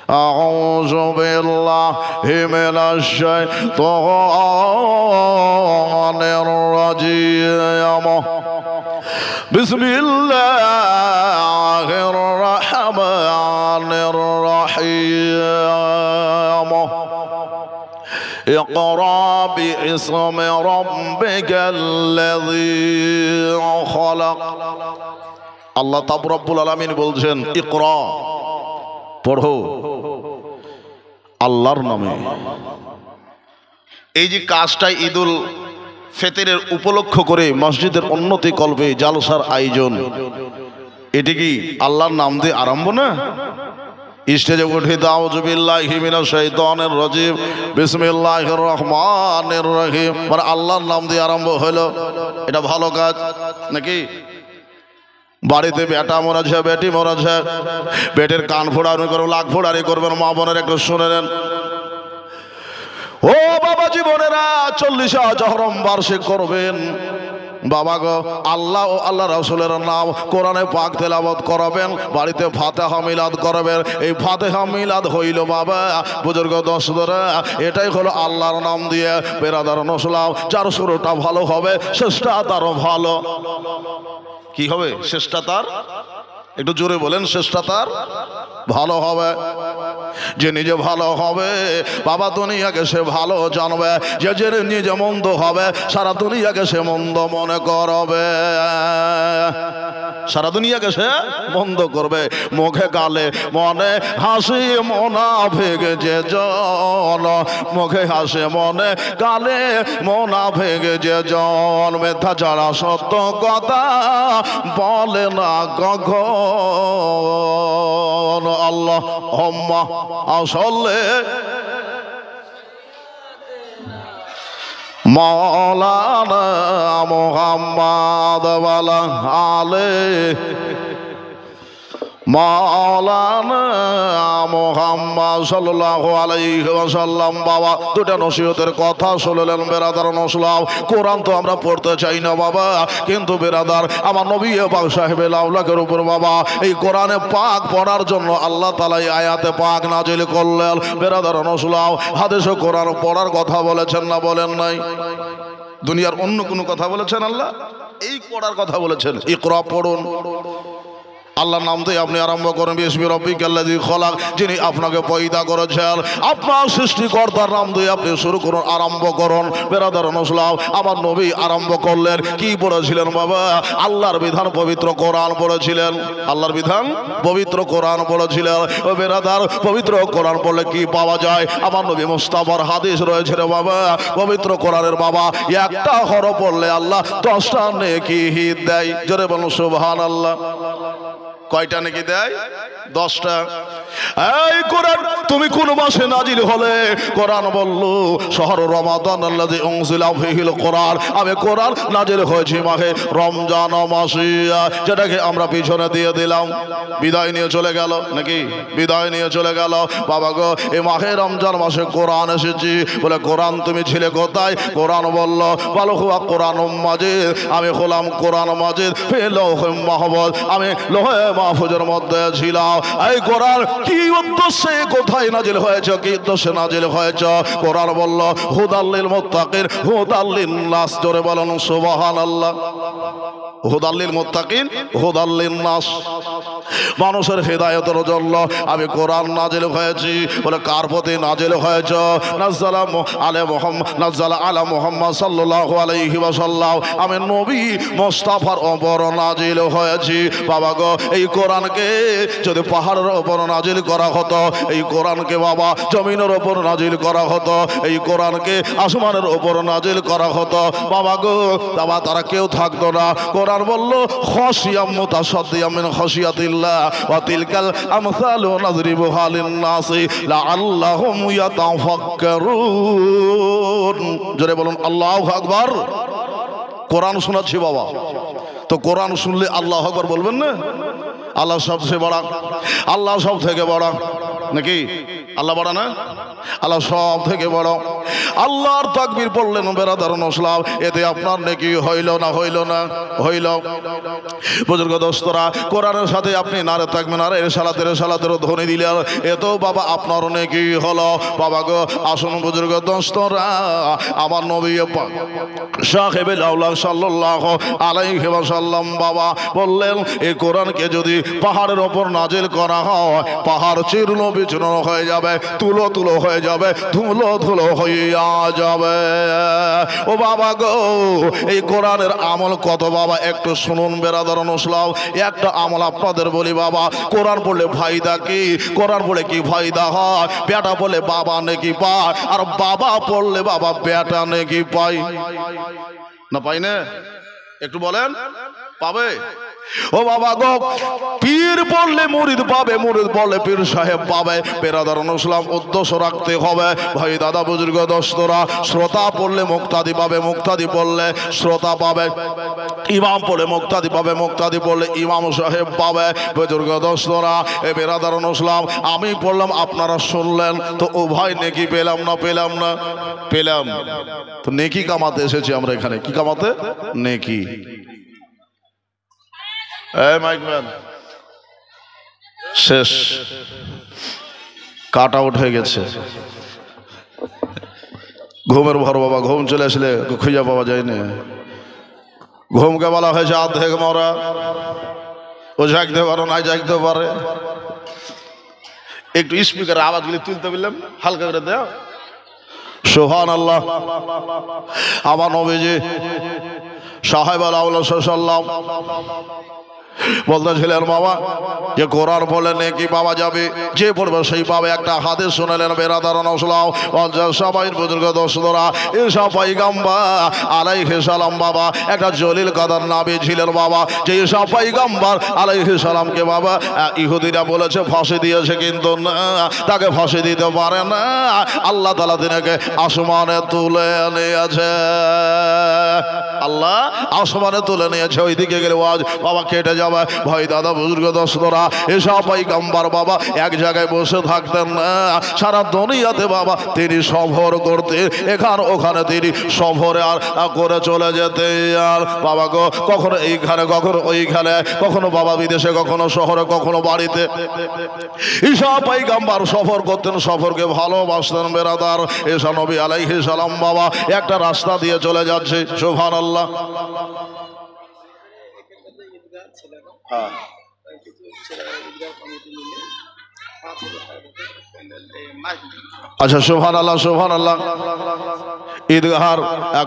أعوذ بالله من الشيطان الرجيم بسم الله الرحمن الرحيم اقرأ باسم ربك الذي خلق আল্লাহ তাআলা রব্বুল আলামিন বলছেন ইকরা পড়ো আল্লাহর নামে। এই যে কাজটা ঈদুল ফিতরের উপলক্ষ করে মসজিদের উন্নতি কল্পে জালসার আয়োজন, এটি কি আল্লাহর নাম দিয়ে আরম্ভ না? স্টেজে উঠে আউযু বিল্লাহি মিনাশ শাইতানির রাজিম বিসমিল্লাহির রহমানির রহিম, মানে আল্লাহর নাম দিয়ে আরম্ভ হলো। এটা ভালো কাজ নাকি? বাড়িতে বেটা মরেছে, বেটি মরেছে, বেটের কান ফোড়ানি করবেন, লাখ ফোড়ানি করবেন, মা বোনের একটু শুনে নেন। ও বাবা জীবনেরা 40 জহরম বার্ষিক করবেন বাবা গো, আল্লাহ ও আল্লাহ রাসূলের নাম কোরআনে পাক তেলাওয়াত করাবেন, বাড়িতে ফাতিহা মিলাদ করবেন। এই ফাতিহা মিলাদ হইল বাবা বুজুর্গ দোস্তরা, এটাই হলো আল্লাহর নাম দিয়ে বেরাদার নসলাম। যার শুরুটা ভালো হবে শেষটা তারও ভালো। কি হবে? শেষটা তার, একটু জোরে বলেন, শেষটা তার ভালো হবে। যে নিজে ভালো হবে বাবা দুনিয়াকে সে ভালো জানবে, যে নিজে মন্দ হবে সারা দুনিয়াকে সে মন্দ মনে করবে, সারা দুনিয়াকে সে মন্দ করবে। মুখে গালে মনে হাসি মুনাফিক যে জন, মুখে হাসে মনে গালে মুনাফিক যে জন, মিথ্যা ছাড়া সত্য কথা বলে না কখন। আল্লাহ হুম্মা সাল্লি মাওলানা মুহাম্মদ ওয়ালা আলে মাওলানা মুহাম্মদ সাল্লাল্লাহু আলাইহি ওয়াসাল্লাম। বাবা দুটা নসিহতের কথা শুনলেন বেরাদার নসলাম। কোরআন তো আমরা পড়তে চাই না বাবা, কিন্তু বেরাদার আমার নবী পাক সাহেবে লাউলাকের উপর বাবা এই কোরআনে পাক পড়ার জন্য আল্লাহ তাআলা এই আয়াতে পাক নাজিল করলেন। বেরাদার নসলাম হাদিসে কোরআন পড়ার কথা বলেছেন না বলেন নাই? দুনিয়ার অন্য কোনো কথা বলেছেন? আল্লাহ এই পড়ার কথা বলেছেন। ইকরা পড়ুন, আল্লাহর নাম দিয়ে আপনি আরম্ভ করেন। বিসমি রব্বিকাল্লাযী খলাক, যিনি আপনাকে পয়দা করেছেন। আপনার সৃষ্টিকর্তার নাম দিয়ে আপনি শুরু করুন, আরম্ভ করুন। বেরাদার নসলাম আমার নবী আরম্ভ করলেন কি পড়েছিলেন বাবা? আল্লাহর বিধান পবিত্র কোরআন পড়েছিলেন। আল্লাহর বিধান পবিত্র কোরআন পড়েছিলেন। ও বেরাদার পবিত্র কোরআন পড়লে কি পাওয়া যায়? আমার নবী মুস্তাফার হাদিস রয়েছে রে বাবা, পবিত্র কোরআনের বাবা একটা হরফ পড়লে আল্লাহ 10টা নেকি দেয়। জোরে বলুন সুবহানাল্লাহ। কয়টা নাকি দেয়? 10টা। এই কোরআন তুমি কোন মাসে নাজিল হলে? কোরআন বলল শাহর রমাদান আল্লাযী উনজিলা ফীহিল কোরআন, আমি কোরআন নাজিল হয়েছে মাহে রমজান মাসে, যেটাকে আমরা পিছনে দিয়ে দিলাম, বিদায় নিয়ে চলে গেল নাকি? বিদায় নিয়ে চলে গেল বাবা গো। এই মাহে রমজান মাসে কোরআন এসেছি বলে কোরআন তুমি ছিলে কোথায়? কোরআন বলল বলো হুয়া কোরআনুম মাজিদ, আমি হলাম কোরআন মাজিদ ফি লাওহিম মাহফুজ, আমি লোহে মাহফুজের মধ্যে ছিলাম। এই কোরআন কি উদ্দেশ্যে কোথায় নাজিল হয়েছে, কি উদ্দেশ্যে নাজিল হয়েছে? কোরআন বলল হুদাল্লিল মুত্তাকিন হুদাল্লিন নাস। জোরে বলেন সুবহানাল্লাহ। হুদাল্লিল মুত্তাকিন হুদাল্লিন নাস, মানুষের হেদায়েতের জন্য আমি কোরআন নাজিল হয়েছি। বলে কার প্রতি নাজিল হয়েছে? নাযালা আলা মুহাম্মদ সাল্লাল্লাহু আলাইহি ওয়াসাল্লাম, আমি নবী মুস্তাফার উপর নাজিল হয়েছি। বাবা গো এই কোরআনকে যদি পাহাড়ের উপর নাজিল করা হতো, এই কোরআনকে বাবা জমিনের উপর নাজিল করা হতো, এই কোরআনকে আসমানের উপর নাজিল করা হতো বাবা গো, বাবা তারা কেউ থাকতো না। কোরআন বলল খাশিয়াম মুতাসাদ্দিয়াম মিন খাশিয়াতিল্লাহ ওয়া তিলকাল আমসালু নাযরিবুহা লিন-নাসি লাআল্লাহুম ইয়াতাফাক্কারুন। জোরে বলুন আল্লাহু আকবার। কোরআন শোনাচ্ছি বাবা, তো কোরআন শুনলে আল্লাহু আকবার বলবেন না? আল্লাহ সবচেয়ে বড়, আল্লাহ সব থেকে বড় নাকি? আল্লাহ বড় না? আল্লাহ সব থেকে বড়। আল্লাহর তাকবীর পড়লেন বেরাদার নসলাম, এতে আপনার নেকি হইল না হইল না? হইল। বুজুর্গ দোস্তরা, কোরআনের সাথে আপনি নারে তাকবীর নারে সালাতের ধ্বনি দিলেন, এতেও বাবা আপনার নেকি হলো। বাবা গো আসুন বুজুর্গ দোস্তরা, আমার নবী সাহেবে আউলাদ সাল্লাল্লাহু আলাইহি ওয়াসাল্লাম বাবা বললেন, এই কোরআনকে যদি পাহাড়ের ওপর নাজিল করা হয়, পাহাড় চূর্ণ বিচূর্ণ হয়ে যাবে, তুলো তুলো হয়ে যাবে, ধুলো ধুলো হইয়া যাবে। ও বাবা গো, এই কোরআনের আমল কত বাবা একটু শুনুন বেরাদার নসলাম। একটা আমল আপনাদের বলি বাবা, কোরআন পড়লে ফায়দা কি? কোরআন পড়লে কি ফায়দা হয়? বেটা পড়লে বাবা নেকি পায়, আর বাবা পড়লে বাবা বেটা নেকি পায় না? পাই না? একটু বলেন, পাবে? ও বাবা গো, পীর পড়লে মুরিদ পাবে, মুরিদ পড়লে পীর সাহেব পাবে। বেরাদার নসলাম উদ্দেশ্য রাখতে হবে ভাই দাদা বুজুর্গ দোস্তরা, শ্রোতা পড়লে মুক্তাদি পাবে, মুক্তাদি পড়লে শ্রোতা পাবে, ইমাম পড়লে মুক্তাদি পাবে, মুক্তাদি পড়লে ইমাম সাহেব পাবে। বুজুর্গ দোস্তরা, এ বেরাদার নসলাম আমি পড়লাম, আপনারা শুনলেন, তো উভয় নেকি পেলাম না? পেলাম না? পেলাম। তো নেকি কামাতে এসেছি আমরা এখানে, কি কামাতে? নেকি। মাইকম্যান শেষ, কাট আউট হয়ে গেছে। ঘুমের ভর বাবা, ঘুম চলে আসলে খুঁজে পাওয়া যায় না। ঘুমকে বলা হয়েছে অর্ধেক মরা। ও জাগতে পারো না জাগতে পারে, একটু স্পিকার আওয়াজগুলি তুলতে বললাম, হালকা করে দেও। সুবহানাল্লাহ। আমার নবীজি সাহেব আলাউল্লাহ সাল্লাম বলতেছিলেন বাবা যে কোরআন পড়লে নেকি পাওয়া যাবে, যে পড়বে সেই পাবে। একটা হাদিস শুনলেন বেরাদার নসলাম, সবাই বুজুর্গ দোস্তরা, ঈসা পয়গম্বর আলাইহিস সালাম বাবা একটা জলিল কাদার নবী ছিলেন বাবা, যে ঈসা পয়গম্বর আলাইহিস সালামকে বাবা ইহুদিরা বলেছে ফাঁসি দিয়েছে, কিন্তু না, তাকে ফাঁসি দিতে পারে না। আল্লাহ তাআলা তিনাকে আসমানে তুলে নিয়েছে, আল্লাহ আসমানে তুলে নিয়েছে। ওইদিকে গেলে ওয়াজ বাবা কেটে যাবে। ভাই দাদা বুজুর্গ দোস্তরা, এসব পয়গম্বর বাবা এক জায়গায় বসে থাকতেন না, সারা দুনিয়াতে বাবা তিনি সফর করতে, এখান ওখানে তিনি সফরে আর করে চলে যেতে। আর বাবা গো, কখনো এইখানে কখনো ওইখানে, কখনো বাবা বিদেশে, কখনো শহরে, কখনো বাড়িতে। ঈসা পয়গম্বর সফর করতেন, সফরকে ভালোবাসতেন বেরাদার। ঈসা নবী আলাইহিস সালাম বাবা একটা রাস্তা দিয়ে চলে যাচ্ছে, সুবহানাল্লাহ। আচ্ছা, সুবহানাল্লাহ সুবহানাল্লাহ। ঈদগাহার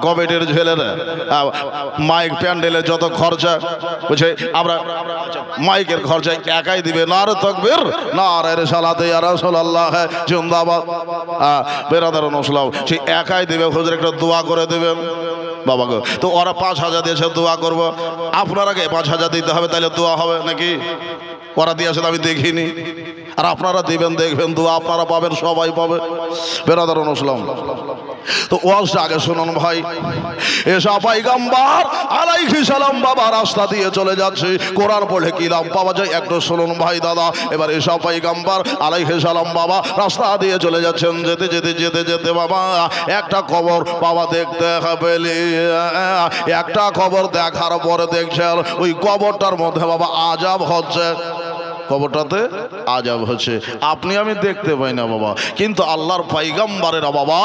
কমিটির ছেলেরা মাইক প্যান্ডেলের যত খরচা বুঝে, আমরা মাইকের খরচা একাই দিবে। নারে তাকবীর, নারে রিসালাতে ইয়া রাসূলুল্লাহ জিন্দাবাদ। বেরাদার নসলাম সে একাই দিবে। হুজুর একটা দোয়া করে দেবেন বাবা গো। তো ওরা 5,000 দিয়েছে, দোয়া করব। আপনার আগে 5,000 দিতে হবে, তাহলে দোয়া হবে নাকি? ওরা দিয়েছে আমি দেখিনি, আর আপনারা দিবেন, দেখবেন দোয়া আপনারা পাবেন, সবাই পাবে। বেরাদার নসলাম, তো ওয়াজটা আগে শুনুন ভাই। ঈসা পয়গম্বর আলাইহিস সালাম বাবা রাস্তা দিয়ে চলে যাচ্ছে, কোরআন পড়লে কি লাভ পাওয়া যায় একটু শুনুন ভাই দাদা। এবার ঈসা পয়গম্বর আলাইহিস সালাম বাবা রাস্তা দিয়ে চলে যাচ্ছেন, যেতে যেতে যেতে যেতে বাবা একটা কবর বাবা দেখতে পেলে, একটা কবর দেখার পরে দেখছেন ওই কবরটার মধ্যে বাবা আযাব হচ্ছে, কবরটাতে আযাব হচ্ছে। আপনি আমি দেখতে পাই না বাবা, কিন্তু আল্লাহর পয়গম্বরেরা বাবা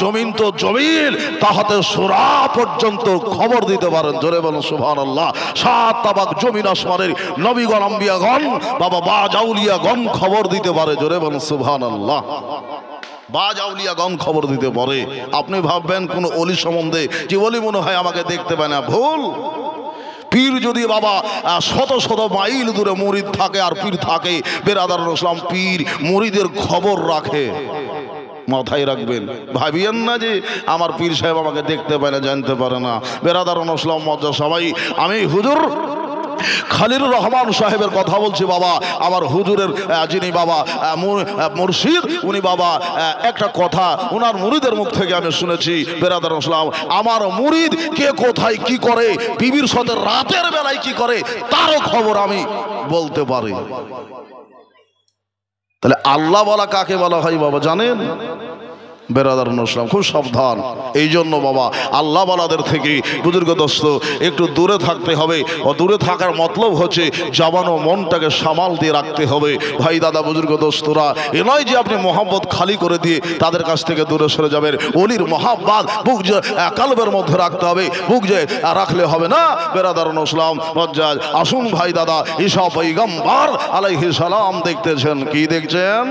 জমিন তো জমিন, তাহাতে সূরা পর্যন্ত খবর দিতে পারেন। জোরে বলুন সুবহানাল্লাহ। 7 তাবাক জমিন আসমানের নবীগণ আম্বিয়াগণ বাবা বাজ আউলিয়াগণ খবর দিতে পারে। জোরে বলুন সুবহানাল্লাহ। বাজ আউলিয়াগণ খবর দিতে পারে। আপনি ভাববেন কোন ওলি সম্বন্ধে যে ওলি মনে হয় আমাকে দেখতে পায় না, ভুল। পীর যদি বাবা শত শত মাইল দূরে মুরিদ থাকে আর পীর থাকে, বেরাদার ইসলাম পীর মুরিদের খবর রাখে। মাথায় রাখবেন, ভাবিয়েন না যে আমার পীর সাহেব আমাকে দেখতে পায় না, জানতে পারে না। বেরাদার ইসলাম মজ্জা সবাই, আমি হুজুর খালিলুর রহমান সাহেবের কথা বলছি বাবা, আমার হুজুরের যিনি বাবা মুর্শিদ, উনি বাবা একটা কথা ওনার মুরিদের মুখ থেকে আমি শুনেছি। বেরাদার ইসলাম, আমার মুরিদ কে কোথায় কি করে, বিবির সাথে রাতের বেলায় কি করে, তারও খবর আমি বলতে পারি। তাহলে আল্লাহ বলা কাকে বলা হয় বাবা জানেন? বেরাদার ইসলাম, খুব সাবধান। এই জন্য বাবা আল্লাহ বালাদের থেকে বুজুর্গ দোস্ত একটু দূরে থাকতে হবে। ও দূরে থাকার মতলব হচ্ছে জবান ও মনটাকে সামাল দিয়ে রাখতে হবে। ভাই দাদা বুজুর্গ দোস্তরা, এ নয় যে আপনি মোহাম্মত খালি করে দিয়ে তাদের কাছ থেকে দূরে সরে যাবেন। ওলির মহাব্বত বুক যে কালবের মধ্যে রাখতে হবে, বুক যে রাখলে হবে না। বেরাদার ইসলাম মজ্জাজ, আসুন ভাই দাদা, ঈসা পয়গম্বর আলাইহিস সালাম দেখতেছেন। কি দেখছেন?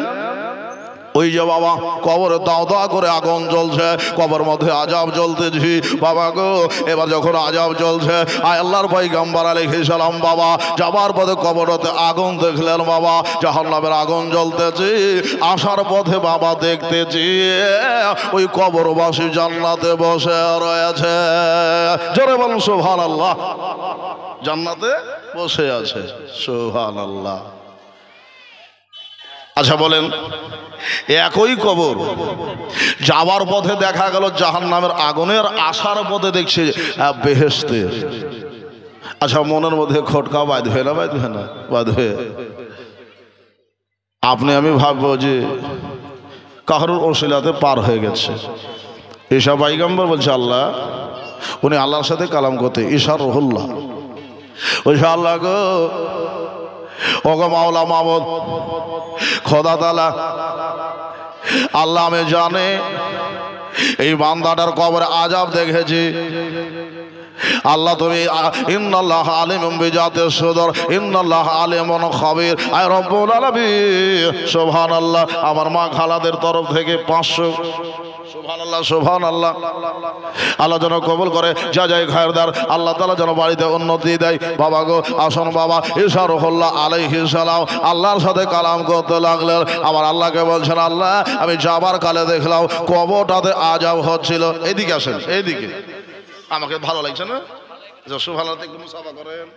ওই যে বাবা কবরে দাও দাও করে আগুন জ্বলছে, কবর মধ্যে আজাব জ্বলতেছি বাবা গো। এবার যখন আজাব জ্বলছে, আয় আল্লাহর পয়গম্বর আলাইহিস সালাম বাবা যাবার পথে কবরতে আগুন দেখলেন বাবা, জাহান্নামের আগুন জ্বলতেছি। আসার পথে বাবা দেখতেছি ওই কবরবাসী জান্নাতে বসে রয়েছে। জোরে বলুন সুবহানাল্লাহ। জান্নাতে বসে আছে, সুবহানাল্লাহ। আচ্ছা বলেন, একই কবর যাবার পথে দেখা গেল জাহান্নামের আগুনের, আসার পথে দেখছে বেহেশতের। আচ্ছা মনের মধ্যে খটকা বাঁধবে না? বাঁধবে না? বাঁধবে। আপনি আমি ভাববো যে কাহরুর ওসিলাতে পার হয়ে গেছে। ঈসা পয়গম্বর বলছে আল্লাহ, উনি আল্লাহর সাথে কালাম করতে, ঈসা রুহুল্লাহ। বলছে আল্লাহ গো, ওগো মাওলা মাবুদ খোদা তাআলা, আল্লাহ আমি জানে এই বান্দাটার কবরে আযাব দেখেছি। আল্লাহ তুমি ইন্নাল্লাহ আলিমুম বিজাতিস সুদূর ইন্নাল্লাহ আলিমুন খাবীর। আয় রব্বুল আলামিন, সুবহানাল্লাহ। আমার মা খালাদের তরফ থেকে 500, সুবহানাল্লাহ সুবহানাল্লাহ, আল্লাহ যেন কবুল করে। যা যায় খায়রদার আল্লাহ তাআলা যেন বাড়িতে উন্নতি দেয়। বাবা গো আসুন বাবা, ঈসা রুহুল্লাহ আলাইহিস সালাম আল্লাহর সাথে কালাম করতে লাগলেন। আমার আল্লাহকে বলছেন আল্লাহ আমি যাবার কালে দেখলাম কবরটাতে আযাব হচ্ছিল। এইদিকে আসেন, এইদিকে। আমাকে ভালো লাগছে না? সুবহানাল্লাহ, একটু মুসাফা করেন।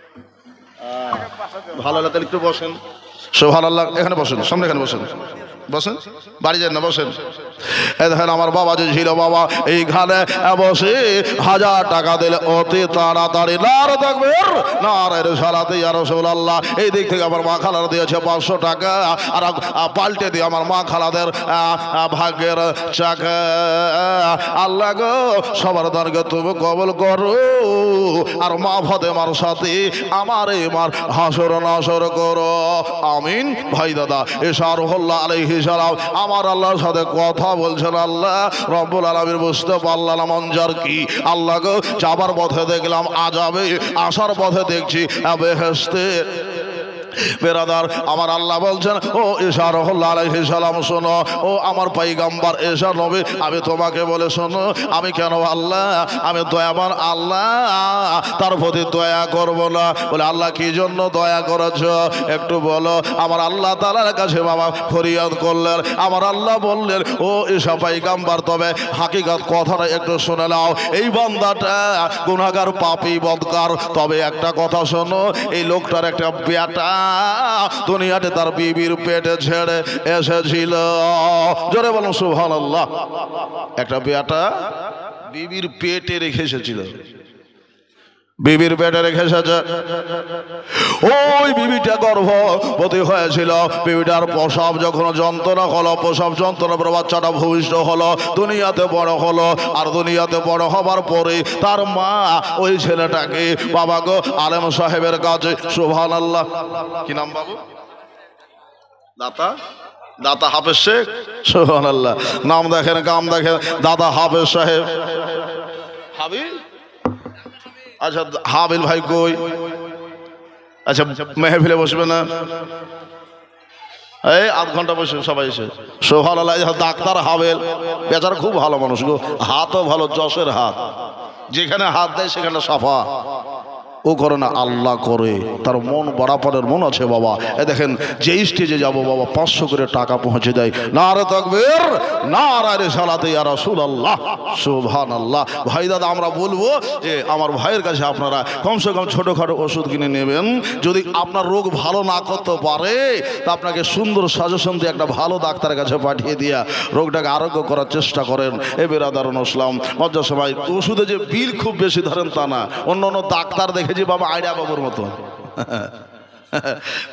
ভালো লাগলে একটু বসেন। সুবহানাল্লাহ, এখানে বসেন, সামনে এখানে বসেন, বসেন, বাড়ি যান না, বসেন। এ দেখেন আমার বাবা যে ছিল বাবা এইখানে বসে 1000 টাকা দিলে অতি তাড়াতাড়ি নারে তাকবীর নারে রিসালাত ইয়া রাসূলুল্লাহ। এই দিক থেকে আমার মা খালার দিয়েছে 500 টাকা, আর পাল্টে দিয়ে আমার মা খালাদের ভাগ্যের চাকা। আল্লাহ গো সবার দরকে তুমি কবুল করো, আর মা ফাতেমার সাথে আমার এই মার হাসর নাসর করো, আমিন। ভাই দাদা ঈসা রুহুল্লাহ আলাইহিস সালাম আমার আল্লাহর সাথে কথা বলছেন। আল্লাহ রব্বুল আলামিন বুঝতে পারলাম মঞ্জার কি। আল্লাহ গো যাবার পথে দেখলাম আযাবে, আসার পথে দেখছি বেহেশতে। বেরাদার আমার আল্লাহ বলছেন ও ঈসা রুহুল্লাহ আলাইহিস সালাম শোনো, ও আমার পয়গম্বর ঈসা নবী, আমি তোমাকে বলে শোনো আমি কেন আল্লাহ, আমি দয়াবান আল্লাহ, তার প্রতি দয়া করব না? বলে আল্লাহ কি জন্য দয়া করেছ একটু বলো। আমার আল্লাহ তাআলার কাছে বাবা ফরিয়াদ করলেন। আমার আল্লাহ বললেন ও ঈসা পয়গম্বর, তবে হাকিকত কথাটা একটু শুনে নাও। এই বান্দাটা গুনাহগার পাপী বদকার, তবে একটা কথা শোনো, এই লোকটার একটা বেটা দুনিয়াতে তার বিবির পেটে ছেড়ে এসেছিল। জোরে বলুন সুবহানাল্লাহ। একটা বেটা বিবির পেটে রেখে এসেছিল, বিবির পেটে রেখে এসেছে। ওই বিবিটা গর্ভবতী হয়েছিল। বিবিটার প্রসব যখন যন্ত্রণা হলো, প্রসব যন্ত্রণার পর বাচ্চাটা ভূমিষ্ঠ হলো, দুনিয়াতে বড় হলো। আর দুনিয়াতে বড় হবার পরে তার মা ওই ছেলেটাকে বাবা গো আলেম সাহেবের কাছে, সুবহানাল্লাহ, কি নাম বাবু? দাতা, দাতা হাফেজ শেখ, সুবহানাল্লাহ। নাম দেখেন, কাম দেখেন, দাদা হাফেজ সাহেব। হাবিল, আচ্ছা হাবিল ভাই কই? আচ্ছা মেহফিলে বসবে না? এই আধ ঘন্টা বসে সবাই এসে। সুবহানাল্লাহ। ডাক্তার হাবেল বেচারা খুব ভালো মানুষ গো, হাতও ভালো, যশের হাত, যেখানে হাত দেয় সেখানে সাফা। ও করে না, আল্লাহ করে, তার মন বরাবরের মন আছে বাবা। এ দেখেন যে স্টেজে যাবো বাবা 500 করে টাকা পৌঁছে দেয়। নারে তাকবীর নারে রিসালাত ইয়া রাসূলুল্লাহ, সুবহানাল্লাহ। ভাই দাদা আমরা বলবো যে আমার ভাইয়ের কাছে আপনারা কমসে কম ছোটোখাটো ওষুধ কিনে নেবেন। যদি আপনার রোগ ভালো না করতে পারে তা আপনাকে সুন্দর সাজেশন দিয়ে একটা ভালো ডাক্তারের কাছে পাঠিয়ে দিয়া রোগটাকে আরোগ্য করার চেষ্টা করেন। এ বেরাদারুন ইসলাম মজ্জা সবাই, ওষুধে যে বিল খুব বেশি ধরেন তা না। অন্য অন্য ডাক্তার দেখে যে বাবা আইডিয়া বাবুর মতো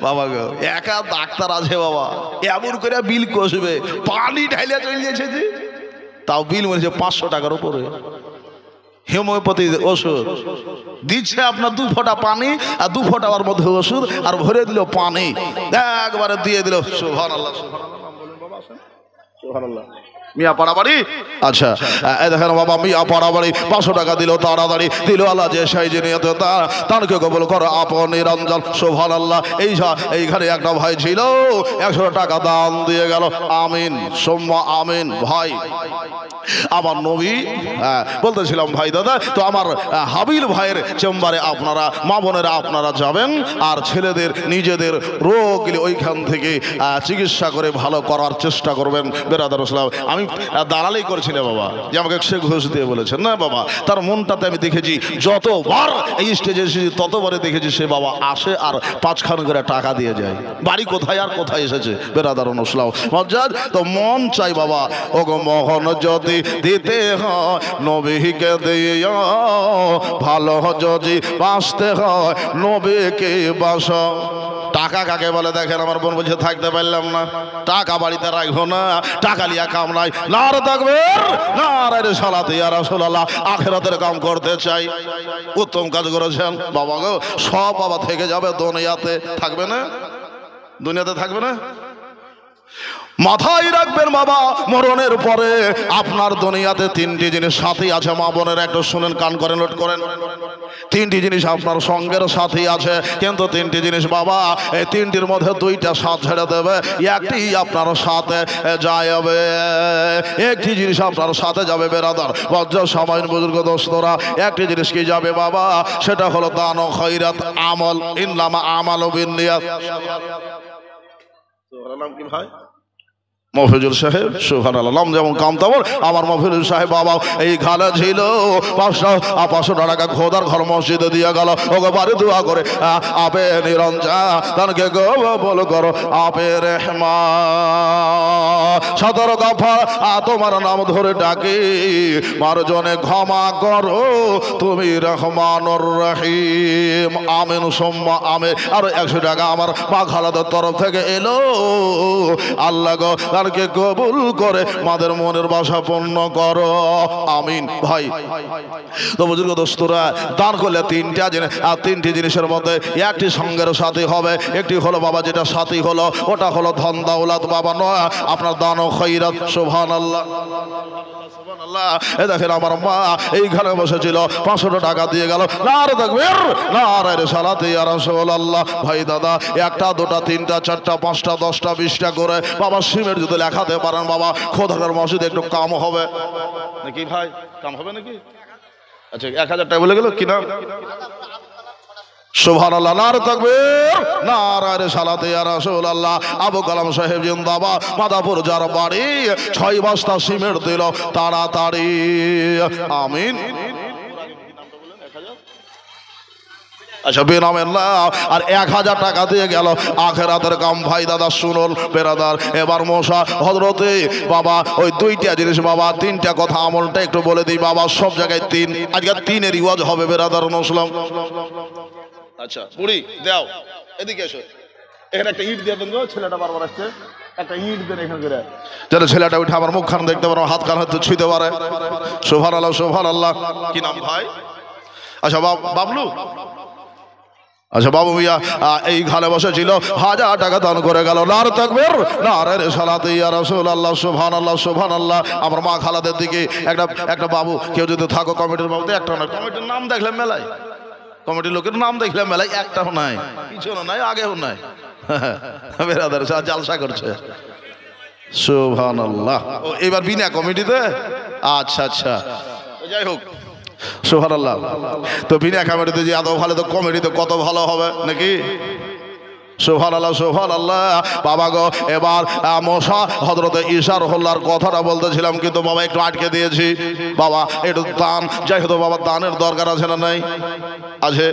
বাবা গো, একা ডাক্তার আছে বাবা, এমন করে বিল কষবে, পানি ঢাইলে চলে গেছে যে তাও বিল মরেছে 500 টাকার উপরে। হোমিওপ্যাথি ওষুধ দিচ্ছে আপনার 2 ফোঁটা পানি আর 2 ফোঁটার মধ্যে ওষুধ আর ভরে দিল পানি, একবারে দিয়ে দিল। সুবহানাল্লাহ, সুবহানাল্লাহ। মিয়া পাড়াবাড়ি, আচ্ছা দেখেন বাবা, মিয়া পাড়াবাড়ি 500 টাকা দিল, তাড়াতাড়ি দিল। আল্লাহ যে সেই নিয়তে তারকে কবুল করো আপন নিরঞ্জন। সুবহানাল্লাহ। এইখানে একটা ভাই ছিল, 100 টাকা দান দিয়ে গেল। আমিন সুম্মা আমিন। ভাই আমার নবী বলতেছিলাম ভাই দাদা, তো আমার হাবিল ভাইয়ের চেম্বারে আপনারা মা বোনেরা আপনারা যাবেন, আর ছেলেদের নিজেদের রোগ ওইখান থেকে চিকিৎসা করে ভালো করার চেষ্টা করবেন। বেরাদার ইসলাম, আমি দালালি করছিলাম বাবা, যে আমাকে সে ঘুষ দিয়ে বলেছেন না বাবা, তার মনটাতে আমি দেখেছি যতবার এই স্টেজে এসেছি ততবারে দেখেছি সে বাবা আসে আর 5 খান করে টাকা দিয়ে যায়। বাড়ি কোথায় আর কোথায় এসেছে বেরাদার ইসলাম মজ্জাদ, তো মন চাই বাবা ও গো মোহন যদি দিতে হয় নবীকে দিও, ভালো যদি বাঁচতে হয় নবীকে বাসো। টাকা কাকে বলে দেখেন, আমার বোন বলছে থাকতে পারলাম না, টাকা বাড়িতে রাখবো না, টাকা লিয়া কাম নাই। নারে তাকবীর, নারে সালাত ইয়া রাসূলুল্লাহ। আখিরাতের কাম করতে চাই, উত্তম কাজ করেছেন বাবা গো। সব বাবা থেকে যাবে, দুনিয়াতে থাকবে না, দুনিয়াতে থাকবে না। মাথায় রাখবেন বাবা, মরণের পরে আপনার দুনিয়াতে 3টি জিনিস সাথী আছে। মা বোনের একটু শুনেন, কান করেন, নোট করেন। 3টি জিনিস আপনার সঙ্গের সাথী আছে, কিন্তু 3টি জিনিস বাবা, এই 3টির মধ্যে 2টা সাথ ছেড়ে দেবে, একটি আপনার সাথে যাবে। একটি জিনিস আপনার সাথে যাবে বেরাদার বজ্জার সময় বুজুর্গ দোস্তরা, একটি জিনিস কি যাবে বাবা, সেটা হলো দান ও খয়রাত আমল। ইননামা আমালু বিন্নিয়াত। নাম কি ভাই? মফিজুল সাহেব। সুবহানাল্লাহ। নাম যেমন কাম তেমন আমার মফিজুল সাহেব বাবা এই খালে ছিল। 500 টাকা খোদার ঘর মসজিদে দিয়ে গেল। ওকে বাড়ি দোয়া করে আপে নিরঞ্জা তানকে কবুল করো আপে রহমান। 17 দফা তোমার নাম ধরে ডাকি, মারজনে ক্ষমা করো তুমি রহমানুর রহিম। আমিন সুম্মা আমিন। আর 100 টাকা আমার মা খালাদের তরফ থেকে এলো। আল্লাহ গো তারকে কবুল করে মাদের মনের বাসা পূর্ণ করো। আমিন। ভাই তো বুজুর্গ দোস্তরা, দান করলে 3টা জিনিস, আর 3টি জিনিসের মধ্যে একটি সঙ্গের সাথী হবে। একটি হলো বাবা, যেটা সাথী হলো ওটা হলো ধন দৌলত বাবা নয়, আপনার দান ও খয়রাত। সুবহানাল্লাহ, সুবহানাল্লাহ। এই দেখেন আমার মা এইখানে বসেছিল, 500 টাকা দিয়ে গেল। নারে তাকবীর, নারে সালাত ইয়া রাসূলুল্লাহ। ভাই দাদা, 1টা 2টা 3টা 4টা 5টা 10টা 20টা করে বাবা সিমের যদি লেখাতে পারেন বাবা, খোদার মসজিদে একটু কাম হবে নাকি ভাই? কাম হবে নাকি? আচ্ছা 1000 টাকা বলে গেল কি নাম? সুবহানাল্লাহ। নারে তাকবীর, নারে সালাত ইয়া রাসূলুল্লাহ। আবু কালাম সাহেব জিন্দাবাদ। মাদাপুর যার বাড়ি 6 বস্তা সিমেন্ট দিল তাড়াতাড়ি। আমিন। আচ্ছা বেনামের না, আর 1000 টাকা দিয়ে গেল আখিরাতের কাম। ভাই দাদা শুনুন বেরাদার, এবার মশা হযরতে বাবা ওই 2টা জিনিস বাবা, 3টা কথা আমলটা একটু বলে দিই বাবা। সব জায়গায় 3, আজকে 3-এর রিওয়াজ হবে বেরাদার নসলাম। আচ্ছা বুড়ি দাও, এদিকে এসো। এখানে একটা ইট দিয়ে দেন গো, ছেলেটা বারবার আসছে, একটা ইট দেন এখানে করে, যেন ছেলেটা উঠে আমার মুখখান দেখতে পারে, হাত কান হয়তো ছুঁতে পারে। সুবহানাল্লাহ, সুবহানাল্লাহ। কি নাম ভাই? আচ্ছা বাবলু। আচ্ছা বাবু মিয়া এই ঘরে বসেছিল, 1000 টাকা দান করে গেল। নারে তাকবীর, নারে সালাত ইয়া রাসূলুল্লাহ। সুবহানাল্লাহ, সুবহানাল্লাহ। আমার মা খালাদের দিকে একটা বাবু, কেউ যদি থাকো কমিটির বাবু, একটা না, কমিটির নাম দেখলে মেলায়, কমিটির লোকের নাম দেখলে মেলায়, একটাও নাই, পিছনে নাই, আগেও নাই। বেরাদার জালসা করছে। সুবহানাল্লাহ। এবার বিনা কমিটিতে, আচ্ছা আচ্ছা, যাই হোক সুবহানাল্লাহ। তো বিনা কমিটিতে যে এত ভালো, তো কমিটিতে কত ভালো হবে নাকি? সুবহানাল্লাহ, সুবহানাল্লাহ। বাবা গো, এবার মশা হযরতে ঈসা রাহ্লার কথাটা বলতেছিলাম, কিন্তু বাবা একটু আটকে দিয়েছি বাবা। একটু দান, যাই হোক বাবা, দানের দরকার আছে না নাই? আছে।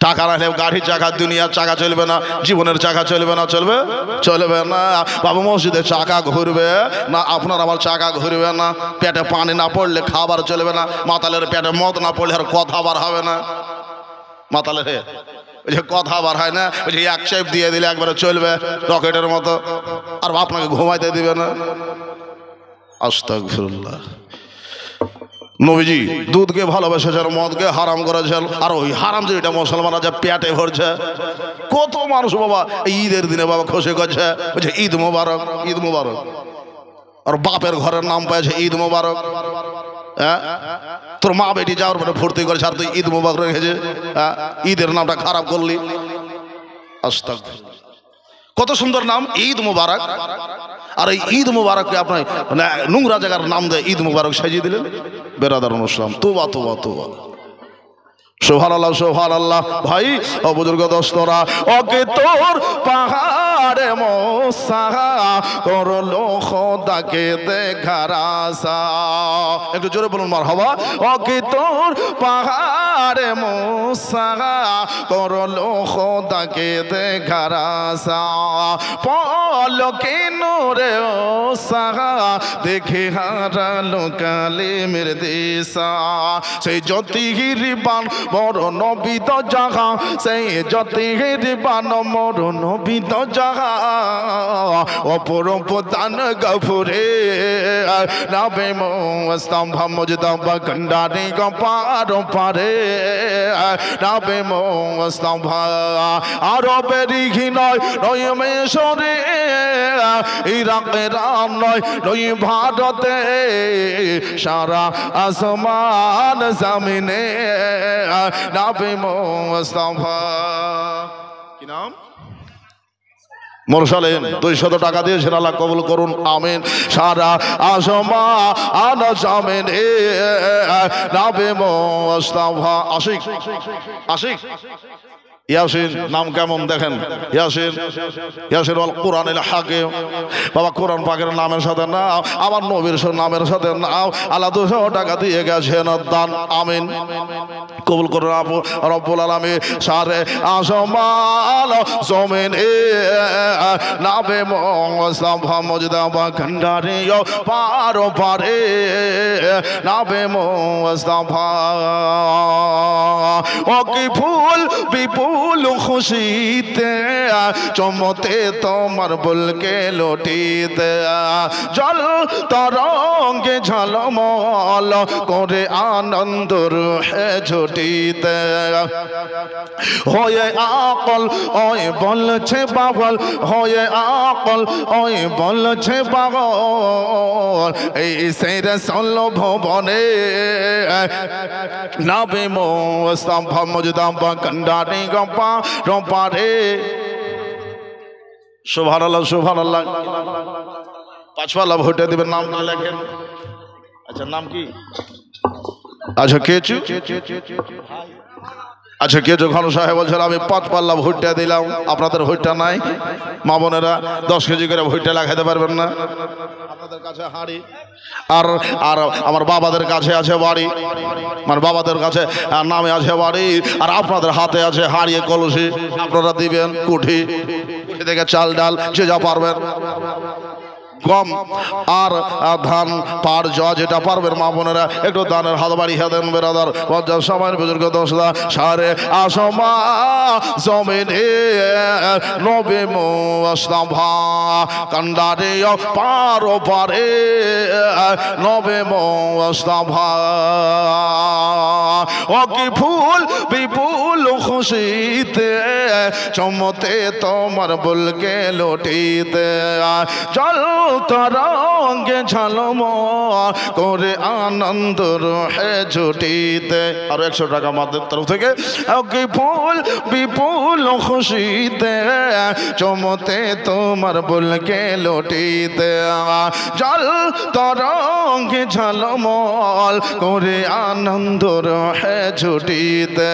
টাকা রাখলে গাড়ির চাকা, দুনিয়ার চাকা চলবে না, জীবনের চাকা চলবে না, চলবে চলবে না বাবা। মসজিদে চাকা ঘুরবে না, আপনার আমার চাকা ঘুরবে না। পেটে পানি না পড়লে খাবার চলবে না, মাতালের পেটে মদ না পড়লে আর কথা বার হবে না। মাতালের ওই যে কথা বার হয় না, ওই যে 1 চেপ দিয়ে দিলে একবারে চলবে রকেটের মতো, আর আপনাকে ঘুমাইতে দিবে না। আস্তাগফিরুল্লাহ। নবীজি দুধকে ভালোবেসেছেন, মদকে হারাম করেছেন, আর ওই হারাম যে এটা মুসলমানরা যা পেটে ভরছে। কত মানুষ বাবা ঈদের দিনে বাবা খুশি করছে, বলছে ঈদ মোবারক, ঈদ মোবারক। আর বাপের ঘরের নাম পেয়েছে ঈদ মোবারক। হ্যাঁ, তোর মা বেটি যাওয়ার পরে ফুর্তি করেছে, আর তুই ঈদ মোবারক রেখেছে। হ্যাঁ, ঈদের নামটা খারাপ করলি। আস্তাগফিরুল্লাহ। কত সুন্দর নাম ঈদ মোবারক, আর এই ঈদ মোবারককে আপনার মানে নোংরা জায়গার নাম দেয় ঈদ মোবারক সাজিয়ে দিলেন। বেরাদার মুসলিম, তোবা তোবা তোবা। সুবহানাল্লাহ সুবহানাল্লাহ। ভাই ও বুজুর্গ দোস্তরা, ওকে তোর পাহাড়ে মোসা করলো খোদাকে দেখার আশা। একটু জোরে বলুন মারহাবা। ওকে তোর পাহাড়ে মোসা করলো খোদাকে দেখার আশা। পলকে নূরে ও সাহা দেখে হারালো কালিমের দিশা। সেই জ্যোতির বান বড় নবিত জাগা, সেই জ্যোতির বান বড় নবিত জাগা। অপর প্রধান গফুরে নাবে মোস্তম্ভ মুজতবা গন্ডারে গপার পারে। নাবে মোস্তম্ভ আরবের ঘিনয় নয় মেশরে, ইরাকের নয় নয় ভারতে, সারা আসমান জমিনে নাবে মোস্তফা। কি নাম? মুরসালিন। 200 টাকা দিয়েছেন, আল্লাহ কবুল করুন, আমিন। সারা আসমান জমিনে নাবে মোস্তফা। আশিক আশিক ইয়াসিন নাম কেমন দেখেন, ইয়াসিন, ইয়াসিন আল কোরআনিল হাকিম। বাবা কোরআন পাকের নামের সাথে নাও, আবার নবীর নামের সাথে নাও। আল্লাহ 200 টাকা দিয়ে গেছেন দান, আমিন। কবুল করুন রব্বুল আলামিন। সারে আসমান জমিনে নাবে মোস্তফা মুজতবা গন্ডারে পার পারে। নাবে মোস্তফা। ও কি ফুল বিপুল খুশিতে চমতে তোমার বুলকে লটিতে। জল তরঙ্গে ঝলমল করে আনন্দ রুহে ঝুটিতে। হয়ে আকল ওই বলছে পাগল, হয়ে আকল ওই বলছে পাগল। এই সেই রাসূল ভবনে নাবে মোস্তফা মুজতবা গন্ডারে গপা রপারে। সুবহানাল্লাহ সুবহানাল্লাহ। 5 পাল্লা ভোটে দিবেন, নাম না লেখেন। আচ্ছা নাম কি? আচ্ছা কেচু, আচ্ছা কে যখন সাহেব বলছেন আমি 5 পাল্লা ভুট্টা দিলাম, আপনাদের ভুট্টা নাই? মা বোনেরা 10 কেজি করে ভুট্টা লাগাইতে পারবেন না? আপনাদের কাছে হাঁড়ি, আর আর আমার বাবাদের কাছে আছে বাড়ি, আমার বাবাদের কাছে নামে আছে বাড়ি, আর আপনাদের হাতে আছে হাঁড়িয়ে কলসি। আপনারা দিবেন কুঠি, কুঠি থেকে চাল ডাল যে যা পারবেন, গম আর ধান পার যা যেটা পারবেন মা বোনেরা একটু দানের হাত বাড়িয়ে দেন। বেরাদার পঞ্চাশ সময়ের বুজুর্গ দোষদা সারে আসমা জমিনে নবে মোস্তফা কান্ডারে পার পারে। নবে মোস্তফা। ও কি ফুল বিপুল খুশিতে চমতে তোমার বুলকে লটিতে। চল তরঙ্গে ঝলমল করে আনন্দ রহে ঝুটিতে। আর 100 টাকা মাদের তরফ থেকে। কি ফুল বিপুল খুশিতে চমতে তোমার বুলকে লটিতে। জল তরঙ্গে ঝলমল করে আনন্দ রহে ঝুটিতে।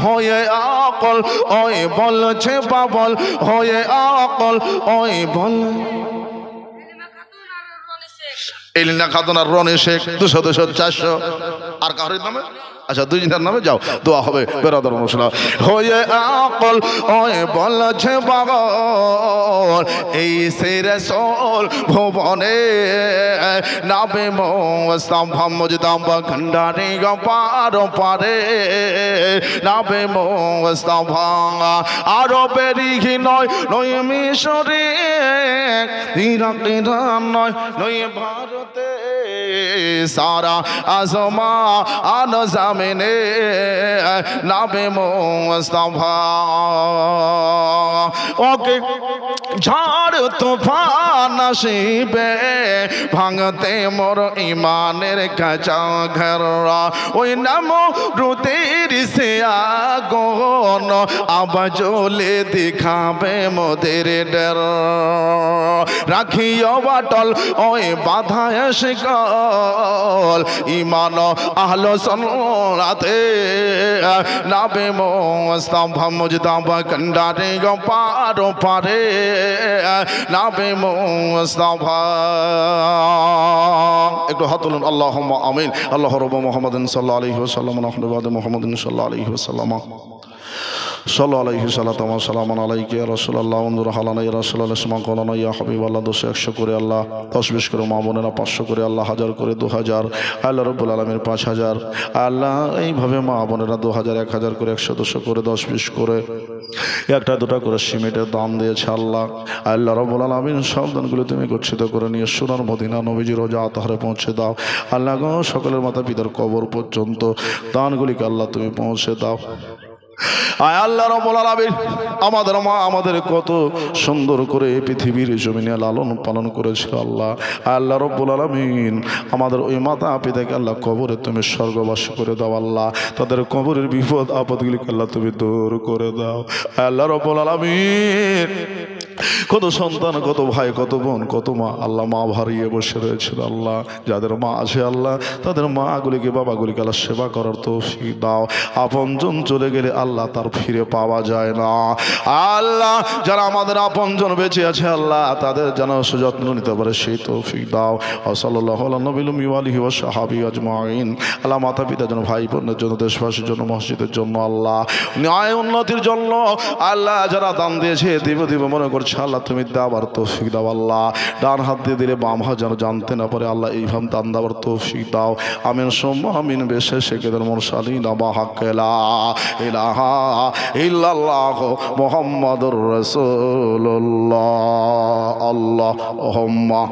হয়ে আকল ওই বলছে বাবল, হয়ে আকল ওই বল। এলিনা খাতুন আর রনি শেখ 200 200 400। আর কারোর নামে আচ্ছা দুইজনের নামে যাও, দোয়া হবে বেরাদার মুসলিম। হয়ে আকল ওই বলছে পাগল এই সে রাসূল ভুবনে নাবে মোস্তাফা মুজতাবা খন্ডারে পার পারে নাবে মোস্তাফা আরবেরই নয় নয় মিশরে ইরাকের নয় নয় ভারতে সারা আজমা আন জামিনে নাবে মুস্তাফা ওকে ঝড় তুফান আসিবে ভাঙতে মোর ইমানের কাঁচা ঘর ওই নাম রুতের সে আগুন আবার জ্বলে দেখাবে মোদের ডর রাখিও বাটল ওই বাধায় শিকল ইমান আহলো সুন্নাতে নাবে মুস্তাফা মুজতাবা কন্ডারে পার পারে নাবে মুস্তাফা। একটু হাত তুলুন আল্লাহুম্মা আমিন। আল্লাহ রাব্বু মুহাম্মাদিন সাল্লাল্লাহু আলাইহি ওয়াসাল্লাম নাহনু বাদে মুহাম্মাদিন সাল্লাল্লাহু আলাইহি ওয়াসাল্লাম সাল্লাল্লাহু আলাইহি সাল্লাতু ওয়া সালামুন আলাইকা ইয়া রাসূলুল্লাহ ওয়া হালানা ইয়া রাসূলুল্লাহ ইসমা কওলানা ইয়া হাবিবাল্লাহ 100 করে আল্লাহ 10 করে মা বোনেরা 500 করে আল্লাহ 1000 করে 2000 আল্লাহ রাব্বুল আলামিন 5000 আল্লাহ এইভাবে মা বোনেরা 2000 1000 করে 100 200 করে 10 20 করে একটা দুটা করে সিমেন্টের দাম দিয়েছে আল্লাহ। আল্লাহ রাব্বুল আলামিন সব দানগুলো তুমি গচ্ছিত করে নিয়ে সোনার মদিনা নবীজির রোজা আতহারে পৌঁছে দাও আল্লাহ গো। সকলের মাতা পিতার কবর পর্যন্ত দানগুলিকে আল্লাহ তুমি পৌঁছে দাও। আয় আল্লাহ রাব্বুল আলামিন আমাদের মা আমাদের কত সুন্দর করে পৃথিবীর জমিনে লালন পালন করেছিল আল্লাহ। আল্লাহ রাব্বুল আলামিন আমাদের ওই মাতা পিতাকে আল্লাহ কবরে তুমি স্বর্গবাসী করে দাও আল্লাহ। তাদের কবরের বিপদ আপদগুলিকে আল্লাহ তুমি দূর করে দাও আল্লাহ রাব্বুল আলামিন। কত সন্তান কত ভাই কত বোন কত মা আল্লাহ মা হারিয়ে বসে রয়েছিল আল্লাহ। যাদের মা আছে আল্লাহ তাদের মাগুলিকে বাবাগুলিকে আল্লাহ সেবা করার তৌফিক দাও। আপনজন চলে গেলে আল্লাহ তার ফিরে পাওয়া যায় না আল্লাহ। যারা আমাদের আপনজন বেঁচে আছে আল্লাহ তাদের যেন সুযত্ন নিতে পারে সেই তৌফিক দাও। সাল্লাল্লাহু আলা নবিল আলিহি ওয়া সাহাবি আজমাইন। আল্লাহ মাতা পিতার জন্য ভাই বোনের জন্য দেশবাসীর জন্য মসজিদের জন্য আল্লাহ ন্যায় উন্নতির জন্য আল্লাহ যারা দান দিয়েছে দিব মনে করছে আল্লাহ তুমি দাবার তৌফিক দাও আল্লাহ। ডান হাত দিয়ে দিলে বাম হাত যেন জানতে না পারে আল্লাহ এইভাবে দান দাবার তৌফিক দাও। আমিন সুম্মা আমিন। বেশে শেখেদের মুরসালিন বাহাক্কেলা ইলাহা ইল্লাল্লাহ মুহাম্মাদুর রাসূলুল্লাহ আল্লাহুম্মা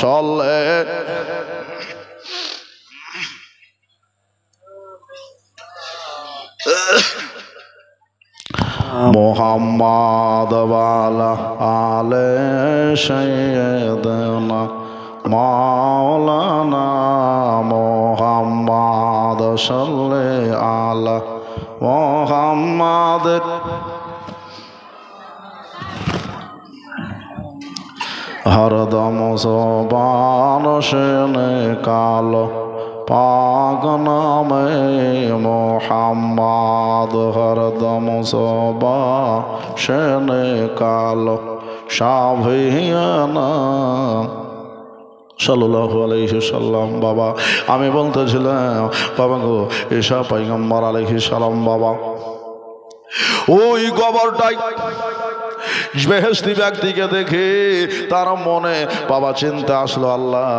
সাল্লি মুহাম্মাদ ওয়া আলা আলি সাইয়্যিদিনা মাওলানা মুহাম্মাদ সাল্লি আলা মুহাম্মাদ। হরদম সোবান শুনে কালো পাক নামে মুহাম্মাদ হরদম সোবান কালো সাভিয়ানা সাল্লাল্লাহু আলাইহি সাল্লাম। বাবা আমি বলতেছিলাম বাবা গো ঈসা পয়গম্বর আলাইহিস সালাম বাবা ওই কবরটাই বেহেশতি ব্যক্তিকে দেখে তার মনে বাবা চিন্তা আসলো আল্লাহ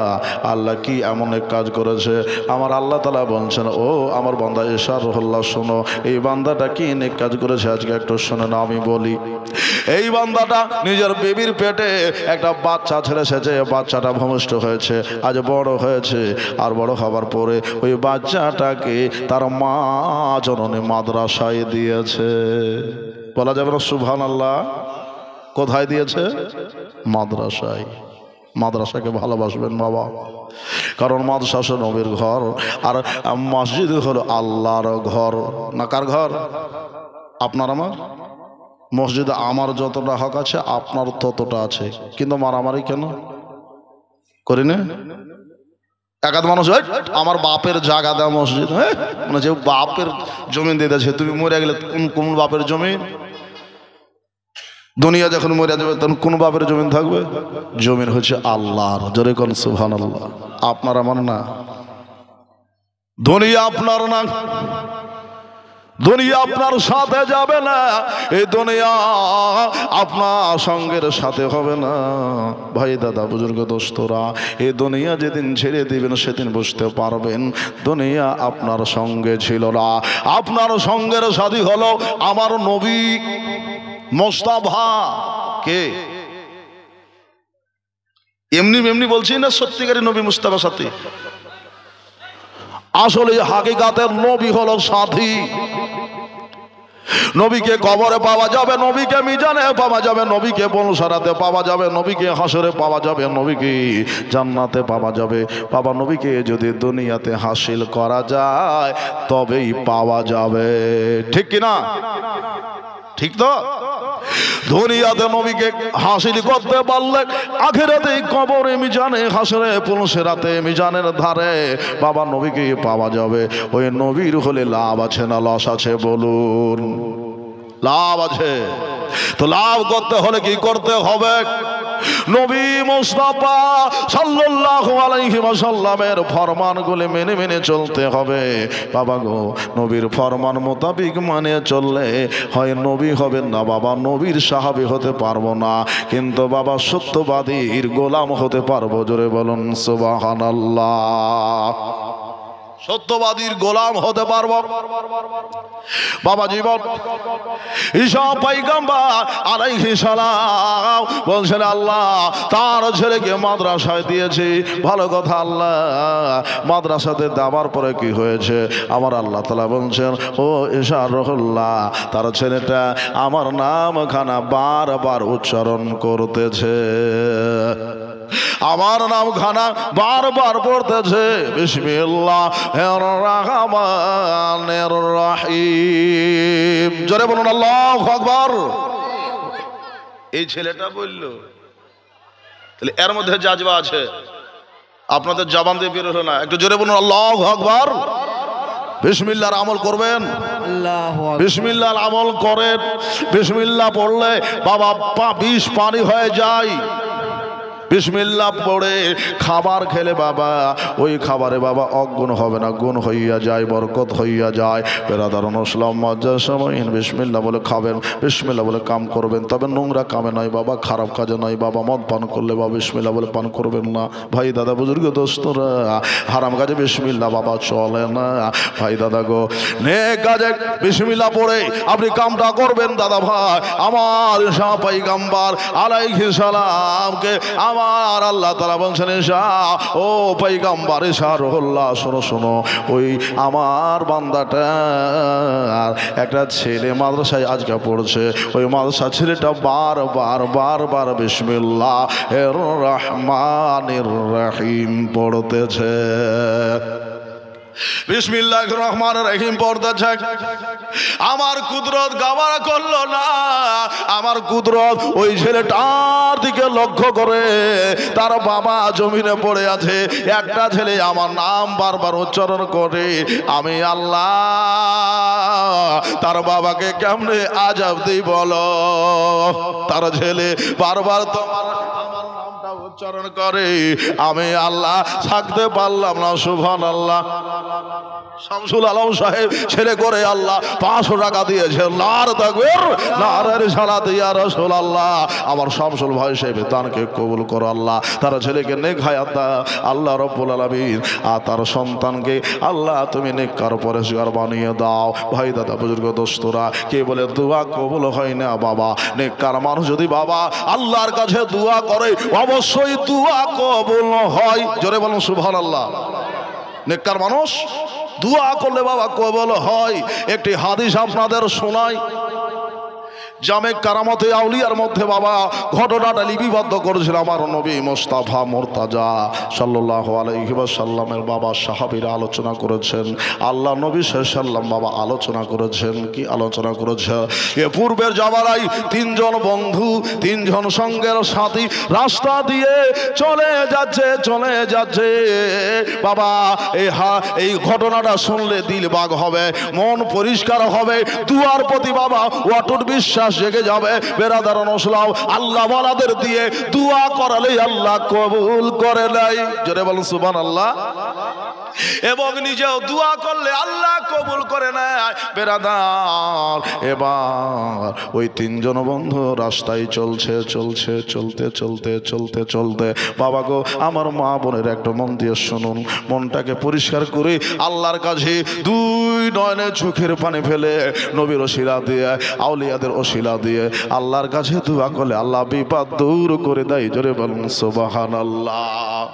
আল্লাহ কি এমন এক কাজ করেছে আমার আল্লাহ তাআলা বলছেন ও আমার বান্দা ঈসা রুহুল্লাহ শোনো এই বান্দাটা কি নেক কাজ করেছে আজকে একটু শুনে না আমি বলি। এই বান্দাটা নিজের বেবির পেটে একটা বাচ্চা ছেড়েছে যে বাচ্চাটা ভূমিষ্ঠ হয়েছে আজ বড় হয়েছে আর বড় হবার পরে ওই বাচ্চাটাকে তার মা জননী মাদ্রাসায় দিয়েছে। বলা যাবে না সুবহানাল্লাহ? কোথায় দিয়েছে? মাদ্রাসায়। মাদ্রাসাকে ভালোবাসবেন বাবা, কারণ মাদ্রাসা নবীর ঘর আর মসজিদ হলো আল্লাহর ঘর। না কার ঘর? আপনার আমার। মসজিদে আমার যতটা হক আছে আপনার ততটা আছে, কিন্তু মারামারি কেন করি না? একাধ মানুষ আমার বাপের জায়গা দেওয়া মসজিদ, হ্যাঁ মানে যে বাপের জমিন দিয়ে দিয়েছে, তুমি মরে গেলে কোন বাপের জমিন? দুনিয়া যখন মরে যাবে তখন কোন বাপের জমিন থাকবে? জমিন হচ্ছে আল্লাহর। জোরে কোন সুবহানাল্লাহ। আপনার আমার না। দুনিয়া আপনার না, দুনিয়া আপনার সাথে যাবে না, এই দুনিয়া আপনার সঙ্গের সাথে হবে না। ভাই দাদা বুজুর্গ দোস্তরা, এই দুনিয়া যেদিন ছেড়ে দিবেন সেদিন বুঝতে পারবেন দুনিয়া আপনার সঙ্গে ছিল না। আপনার সঙ্গের সাথী হলো আমার নবী মোস্তাফা। কে? এমনি এমনি বলছি না, সত্যিকারী নবী মুস্তাফা সাথী। আসলে হাকিকাতের নবী হলো সাথী। নবীকে কবরে পাওয়া যাবে, নবীকে মিজানে পাওয়া যাবে, নবীকে বনসারাতে পাওয়া যাবে, নবীকে হাসরে পাওয়া যাবে, নবীকে জান্নাতে পাওয়া যাবে। বাবা নবীকে যদি দুনিয়াতে হাসিল করা যায় তবেই পাওয়া যাবে, ঠিক কিনা? ঠিক তো? দুনিয়াতে নবীকে হাসিল করতে পারলে আখিরাতে কবরে মিজানে হাসরে পুলসিরাতে মিজানের ধারে বাবা নবীকে পাওয়া যাবে। ওই নবীর হলে লাভ আছে না লস আছে বলুন? লাভ আছে। তো লাভ করতে হলে কি করতে হবে? নবী মুস্তাফা সাল্লাল্লাহু আলাইহি ওয়াসাল্লামের ফরমানগুলি মেনে মেনে চলতে হবে। বাবা গো, নবীর ফরমান মোতাবিক মানে চললে হয় নবী হবেন না বাবা, নবীর সাহাবী হতে পারবো না, কিন্তু বাবা সত্যবাদীর গোলাম হতে পারবো। জোরে বলুন সুবহানাল্লাহ। সত্যবাদীর গোলাম হতে পারবো বাবা। জীবন ঈসা পয়গম্বর আলাইহিস সালাম বলছেন আল্লাহ তার ছেলেকে মাদ্রাসায় দিয়েছি। ভালো কথা, আল্লাহ মাদ্রাসাতে দেওয়ার পরে কি হয়েছে? আমার আল্লাহ তাআলা বলছেন ও ঈসা রহুল্লাহ, তার ছেলেটা আমার নামখানা বারবার উচ্চারণ করতেছে, আমার নাম খানা বারবার পড়তেছে, বিসমিল্লাহির রহমানির রহিম। জোরে বলুন আল্লাহু আকবার। এই ছেলেটা বলল, তাহলে এর মধ্যে জাজবা আছে, আপনাদের জবান দিয়ে বের হলো না। একটু জোরে বলুন আল্লাহু আকবার। বিসমিল্লাহর আমল করবেন, বিসমিল্লাহর আমল করেন। বিসমিল্লাহ পড়লে বাবা 20 পানি হয়ে যায়। বিসমিল্লাহ পড়ে খাবার খেলে বাবা ওই খাবারে বাবা অগুণ হবে না, গুণ হইয়া যায়, বরকত হইয়া যায়। বেরাদার ইসলাম মজ্জার সময় বিসমিল্লাহ বলে খাবেন, বিসমিল্লাহ বলে কাম করবেন, তবে নোংরা কামে নয় বাবা, খারাপ কাজে নয় বাবা। মদ পান করলে বাবা বিসমিল্লাহ বলে পান করবেন না। ভাই দাদা বুজুর্গ দোস্তরা, হারাম কাজে বিসমিল্লাহ বাবা চলে না। ভাই দাদা গো, নেক কাজে বিসমিল্লাহ পড়ে আপনি কামটা করবেন দাদা ভাই। আমার ঈসা পয়গম্বর আলাইহিস সালামকে আমার আল্লাহ তাআলা বলছেন ঈসা ও পয়গম্বর ঈসা রহুল্লাহ, শোনো শোনো, ওই আমার বান্দাটা একটা ছেলে মাদ্রাসায় আজকে পড়ছে, ওই মাদ্রাসা ছেলেটা বারবার বারবার বিসমিল্লাহির রহমানির রহিম পড়তেছে, বিসমিল্লাহির রহমানির রহিম পড়তেছে। আমার কুদরত গাওয়ারা করলো না, আমার কুদরত ওই ছেলেটার দিকে লক্ষ্য করে তার বাবা জমিনে পড়ে আছে, একটা ছেলে আমার নাম বারবার উচ্চারণ করে, আমি আল্লাহ তার বাবাকে কেমনে আযাব দিই বলো? তার ছেলে বারবার তোমার আমার নামটা উচ্চারণ করে, আমি আল্লাহ থাকতে পারলাম না। সুবহানাল্লাহ। শামসুল আলম সাহেব ছেলে করে আল্লাহ 500 টাকা দিয়েছে। নার তাকবীর, নারের সালাত ইয়া রাসূলুল্লাহ। আমার শামসুল ভাই সাহেব দানকে কবুল করো আল্লাহ, তার ছেলেকে নেক হায়াত দাও আল্লাহ রাব্বুল আলামিন, আর তার সন্তানকে আল্লাহ তুমি নেককার পরেশগার বানিয়ে দাও। ভাই দাদা বুজুর্গ দোস্তরা, কে বলে দোয়া কবুল হয় না বাবা? নেককার মানুষ যদি বাবা আল্লাহর কাছে দোয়া করে অবশ্যই দোয়া কবুল হয়। জোরে বলুন সুবহানাল্লাহ। নেককার মানুষ দোয়া করলে বাবা কবুল হয়। একটি হাদিস আপনাদের শোনাই, জামে কারামতে আউলিয়ার মধ্যে বাবা ঘটনাটা লিপিবদ্ধ করেছিল আমার নবী মুস্তাফা মুরতাজা সাল্লাল্লাহু আলাইহি ওয়াসাল্লামের বাবা সাহাবীরা আলোচনা করেছেন, আল্লাহ নবী সাল্লাল্লাহু বাবা আলোচনা করেছেন। কি আলোচনা করেছে? এ পূর্বের জামানায় 3 জন বন্ধু, 3 জন সঙ্গের সাথী রাস্তা দিয়ে চলে যাচ্ছে বাবা। এই ঘটনাটা শুনলে দিল বাগ হবে, মন পরিষ্কার হবে, দুয়ার প্রতি বাবা অটুট বিশ্বাস জেগে যাবে। বেরাদার ইসলাম, আল্লাহ ওয়ালাদের দিয়ে দোয়া করালে আল্লাহ কবুল করে নাই। জোরে বলুন সুবহানাল্লাহ। এবং নিজেও দোয়া করলে আল্লাহ কবুল করে নেয়। বেরাদার, এবার ওই তিনজন বন্ধু রাস্তায় চলছে, চলতে বাবা গো, আমার মা বোনের একটা মন দিয়ে শুনুন, মনটাকে পরিষ্কার করে আল্লাহর কাছে দুই নয়নে চোখের পানি ফেলে নবীর ওসিলা দিয়ে, আউলিয়াদের ওসিলা দিয়ে আল্লাহর কাছে দোয়া করলে আল্লাহ বিপদ দূর করে দেয়। জোরে বলুন সুবহানাল্লাহ,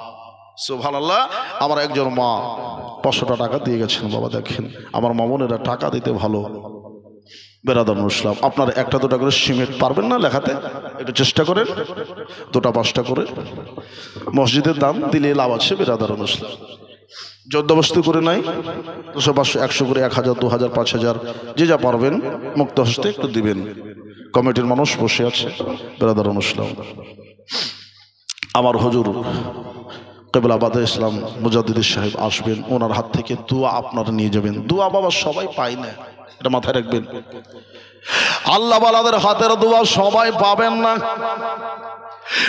সুবহানাল্লাহ। আমার একজন মা 500 টাকা দিয়ে গেছেন। বাবা দেখেন, আমার মামুনেরা টাকা দিতে ভালো। বেরাদার ইসলাম, আপনার 1-2টা করে সিমেন্ট পারবেন না লেখাতে? একটু চেষ্টা করেন, 2টা-5টা করে মসজিদের দান দিলে লাভ আছে। বেরাদার ইসলাম, জোরদবস্তি করে নাই, 200-500-100 করে, 1000, 2000, 5000 যে যা পারবেন মুক্ত হস্তে একটু দিবেন। কমিটির মানুষ বসে আছে। বেরাদার ইসলাম, আমার হুজুর কেবলাবাদে ইসলাম মুজাদ্দিদ সাহেব আসবেন, ওনার হাত থেকে দোয়া আপনারা নিয়ে যাবেন। দোয়া বাবা সবাই পায় না, এটা মাথায় রাখবেন। আল্লাহ ওয়ালাদের হাতের দোয়া সবাই পাবেন না,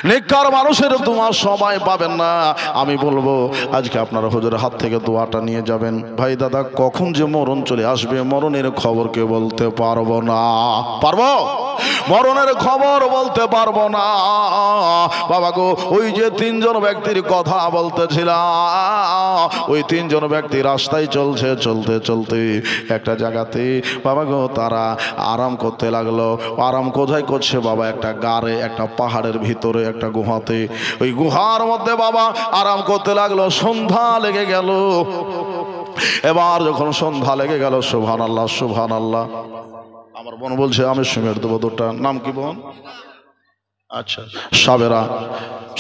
নেককার মানুষের দোয়া সবাই পাবেন না। আমি বলবো আজকে আপনারা হুজুরের হাত থেকে দোয়াটা নিয়ে যাবেন। ভাই দাদা, কখন যে মরণ চলে আসবে মরণের খবর কে বলতে পারবো না। পারবো? মরণের খবর বলতে পারবো না বাবা গো। ওই যে 3জন ব্যক্তির কথা বলতেছিলাম, ওই 3জন ব্যক্তি রাস্তায় চলতে একটা জায়গাতে বাবা গো তারা আরাম করতে লাগলো। আরাম কোথায় করছে বাবা? একটা গাড়ে, একটা পাহাড়ের ভিতরে, একটা গুহাতে। ওই গুহার মধ্যে বাবা আরাম করতে লাগলো। সন্ধ্যা লেগে গেল। এবার যখন সন্ধ্যা লেগে গেল, সুবহানাল্লাহ সুবহানাল্লাহ, আমার বোন বলছে আমি সিমেন্ট দেবো 2টা। নাম কি বোন? আচ্ছা, সাবেরা।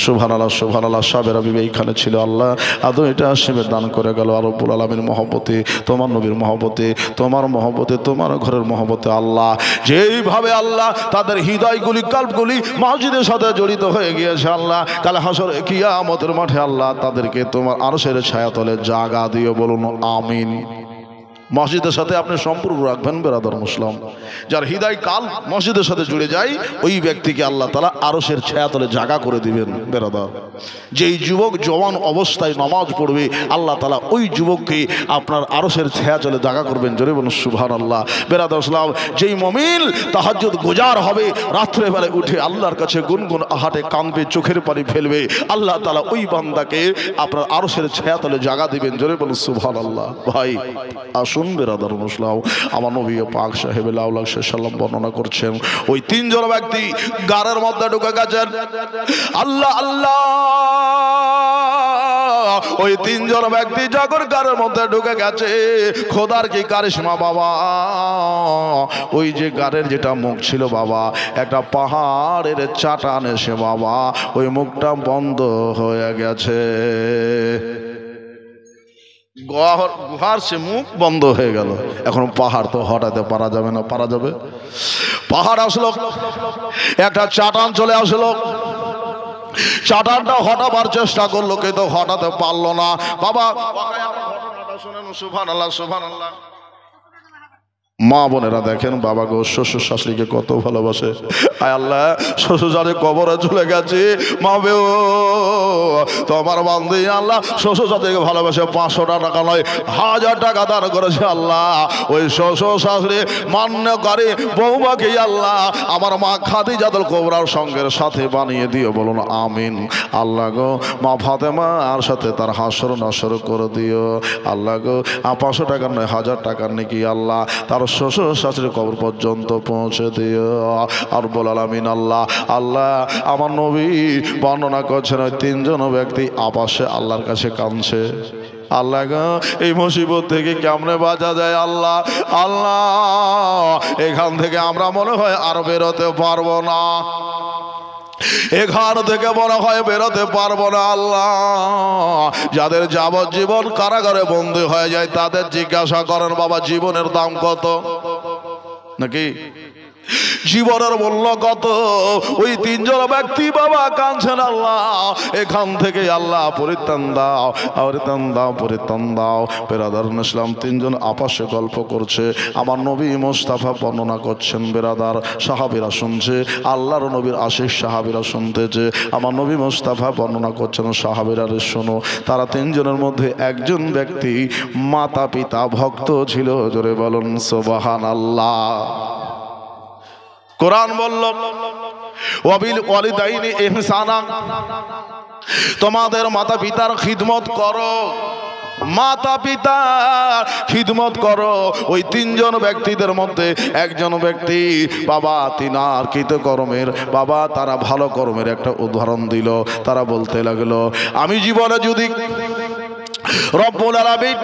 সুবহানাল্লাহ সুবহানাল্লাহ, সাবেরা বিবি এইখানে ছিল। আল্লাহ আদৌ এটা সিমেন্ট দান করে গেল। আর রব্বুল আলামিনের মহব্বতে, তোমার নবীর মহব্বতে, তোমার মহব্বতে, তোমার ঘরের মহব্বতে আল্লাহ যেইভাবে আল্লাহ তাদের হৃদয়গুলি, কাল্পগুলি মসজিদের সাথে জড়িত হয়ে গিয়েছে আল্লাহ, কাল হাসরে কিয়ামতের মাঠে আল্লাহ তাদেরকে তোমার আরশের ছায়াতলে জায়গা দিও। বলুন আমিন। মসজিদের সাথে আপনি সম্পর্ক রাখবেন বেরাদার মুসলিম। যার হৃদয় কাল মসজিদের সাথে জুড়ে যায় ওই ব্যক্তিকে আল্লাহ তাআলা আরশের ছায়াতলে জায়গা করে দিবেন। বেরাদার, যেই যুবক জওয়ান অবস্থায় নামাজ পড়বে আল্লাহ তাআলা ওই যুবককে আপনার আরশের ছায়াতলে জায়গা করবেন। জোরে বলুন সুবহানাল্লাহ। বেরাদার মুসলিম, যেই মুমিন তাহাজ্জুদ গুজার হবে, রাত্রে বেলায় উঠে আল্লাহর কাছে গুনগুন আহাটে কাঁদবে, চোখের পানি ফেলবে, আল্লাহ তাআলা ওই বান্দাকে আপনার আরশের ছায়াতলে জায়গা দিবেন। জোরে বলুন সুবহানাল্লাহ। ভাই আসুন বেরাদার মুসলিম, আমার নবী পাক সাহেবে লাউলাক সাল্লাম বর্ণনা করছেন ওই 3জন ব্যক্তি গারের মধ্যে ঢুকে গেছেন। আল্লাহ আল্লাহ, ওই 3জন ব্যক্তি যখন গারের মধ্যে ঢুকে গেছে, খোদার কি কারিশমা বাবা। ওই যে গারের যেটা মুখ ছিল বাবা, একটা পাহাড়ের চাটান এসে বাবা ওই মুখটা বন্ধ হয়ে গেছে। গুহার সে মুখ বন্ধ হয়ে গেল। এখন পাহাড় তো হটাতে পারা যাবে না। পারা যাবে? পাহাড় আসলো, একটা চাটান চলে আসলো। চাটানটা হটাবার চেষ্টা করলো কিন্তু হটাতে পারলো না বাবা। সুবহানাল্লাহ সুবহানাল্লাহ। মা বোনেরা দেখেন বাবা গো, শ্বশুর শাশুড়িকে কত ভালোবাসে। আয় আল্লাহ, শ্বশুর শাশুড়ি কবরে চলে গেছে, মা বেও তোমার বান্দি আল্লাহ শ্বশুর শাশুড়িকে ভালোবাসে। 500 টাকা নয়, 1000 টাকা দান করেছে আল্লাহ। ওই শ্বশুর শাশুড়ি মান্যকারী বৌমাকে আল্লাহ আমার মা খাদিজাতুল কুবরার সঙ্গের সাথে বানিয়ে দিও। বলুন আমিন। আল্লাহ গো, মা ফাতেমা আর সাথে তার হাসর নাসর করে দিও। আল্লাহ গো, 500 টাকা নয়, 1000 টাকার নাকি আল্লাহ তার শ্বশুর শাশুড়ির কবর পর্যন্ত পৌঁছে দিও। আর বল আলামিন। আল্লাহ আল্লাহ, আমার নবী বর্ণনা করছেন ওই 3জন ব্যক্তি আপাশে আল্লাহর কাছে কাঁদছে। আল্লাহ গো, এই মুসিবত থেকে কেমনে বাঁচা যায় আল্লাহ। আল্লাহ, এখান থেকে আমরা মনে হয় আর বেরোতে পারবো না, এখান থেকে মনে হয় বেরোতে পারবো না। আল্লাহ, যাদের যাবজ্জীবন কারাগারে বন্দী হয়ে যায় তাদের জিজ্ঞাসা করেন বাবা জীবনের দাম কত নাকি। জীবনের মূল্য কত? ওই তিনজন ব্যক্তি বাবা কাঁদছেন, আল্লাহ এখান থেকে আল্লাহ পরিত্রাণ দাও, পরিত্রাণ দাও, পরিত্রাণ দাও। বেরাদার ইসলাম তিনজন আপসে গল্প করছে, আমার নবী মোস্তাফা বর্ণনা করছেন। বেরাদার সাহাবীরা শুনছে, আল্লাহর নবীর আশিক সাহাবীরা শুনতেছে, আমার নবী মোস্তাফা বর্ণনা করছেন। সাহাবীরা শোনো, তারা তিনজনের মধ্যে একজন ব্যক্তি মাতা পিতা ভক্ত ছিল। জোরে বলুন সুবহানাল্লাহ। কোরআন বলল ওয়াবিল ওয়ালিদাইনি ইহসানা, তোমাদের মাতা পিতার খিদমত করো, মাতা পিতা খিদমত করো। ওই তিনজন ব্যক্তিদের মধ্যে একজন ব্যক্তি বাবা তিনার কৃতকর্মের বাবা তারা ভালো কর্মের একটা উদাহরণ দিল। তারা বলতে লাগলো, আমি জীবনে যদি রব্বুল আলামিন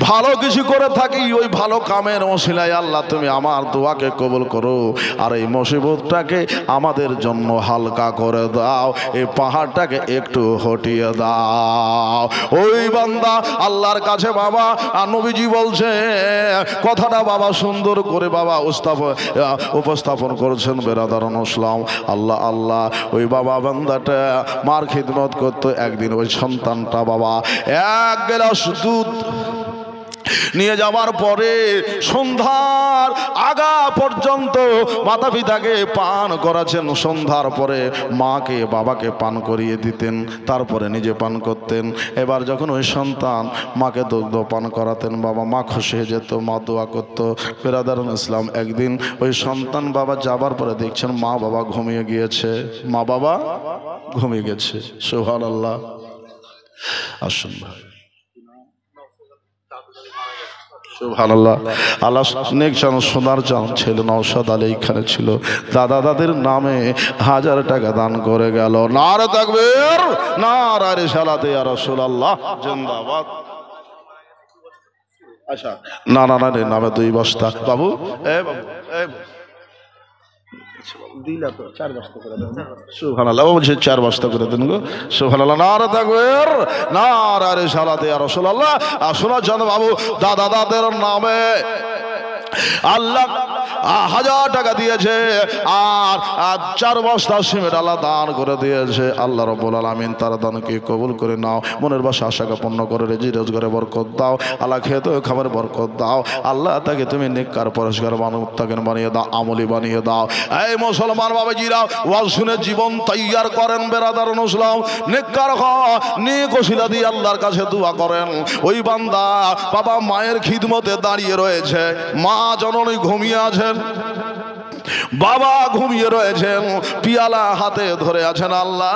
ভালো কিছু করে থাকি, ওই ভালো কামের ওসিলায় আল্লাহ তুমি আমার দোয়াকে কবুল করো, আর এই মুসিবতটাকে আমাদের জন্য হালকা করে দাও, এই পাহাড়টাকে একটু হটিয়ে দাও। ওই বান্দা আল্লাহর কাছে বাবা আর নবীজি বলছে কথাটা বাবা সুন্দর করে বাবা উপস্থাপন করেছেন। বেরাদারান ইসলাম, আল্লাহ আল্লাহ ওই বাবা বান্দাটা মার খিদমত করতো। একদিন ওই সন্তানটা বাবা এক গ্লাস দুধ নিয়ে যাওয়ার পরে সন্ধ্যার আগা পর্যন্ত মাতা পিতাকে পান করাছেন। সন্ধ্যার পরে মাকে বাবাকে পান করিয়ে দিতেন, তারপরে নিজে পান করতেন। এবার যখন ওই সন্তান মাকে দুগ্ধ পান করাতেন, বাবা মা খুশি হয়ে যেত, মা দোয়া করতো। বেরাদারুল ইসলাম একদিন ওই সন্তান বাবা যাবার পরে দেখছেন মা বাবা ঘুমিয়ে গিয়েছে, মা বাবা ঘুমিয়ে গেছে। সুবহানাল্লাহ। আসুন ভাই, সুবহানাল্লাহ। আল্লাহ নেক জন সোনার জন ছিল নওশাদ আলী এখানে ছিল, দাদা দাদের নামে 1000 টাকা দান করে গেল। নারে তাকবীর, নারে রিসালাতে ইয়া রাসূলুল্লাহ জিন্দাবাদ। আচ্ছা না না না, নামে 2 বস্তা। বাবু এ বাবু এ দিলা তো 4 বস্তা করে দেন। সুবহানাল্লাহ, বলছে 4 বস্তা করে দেন গো। সুবহানাল্লাহ, নারে তাকবীর, নারে রিসালাতে ইয়া রাসূলুল্লাহ। আসুন জান বাবু, দাদা দাদের নামে আল্লাহ 1000 টাকা দিয়েছে, আর 4 বস্তা সিমেন্ট আল্লাহ দান করে দিয়েছে। আল্লাহ রাব্বুল আলামিন তার দানকে কবুল করে নাও, মনের বাসা আশাকে পূর্ণ করে রিজিক রোজগারে বরকত দাও। আল্লাহ খেতে খাবারে বরকত দাও। আল্লাহ তাকে তুমি নেককার পরিষ্কার মুত্তাকিন বানিয়ে দাও, আমলি বানিয়ে দাও। এই মুসলমান বাবাজিরা, ওয়াজ শুনে জীবন তৈয়ার করেন। বেরাদারুল ইসলাম, নেককার নেক ওসিলা দিয়ে আল্লাহর কাছে দোয়া করেন। ওই বান্দা বাবা মায়ের খিদমতে দাঁড়িয়ে রয়েছে, মা জননী ঘুমিয়ে আছেন, বাবা ঘুমিয়ে রয়েছেন, পিয়ালা হাতে ধরে আছেন। আল্লাহ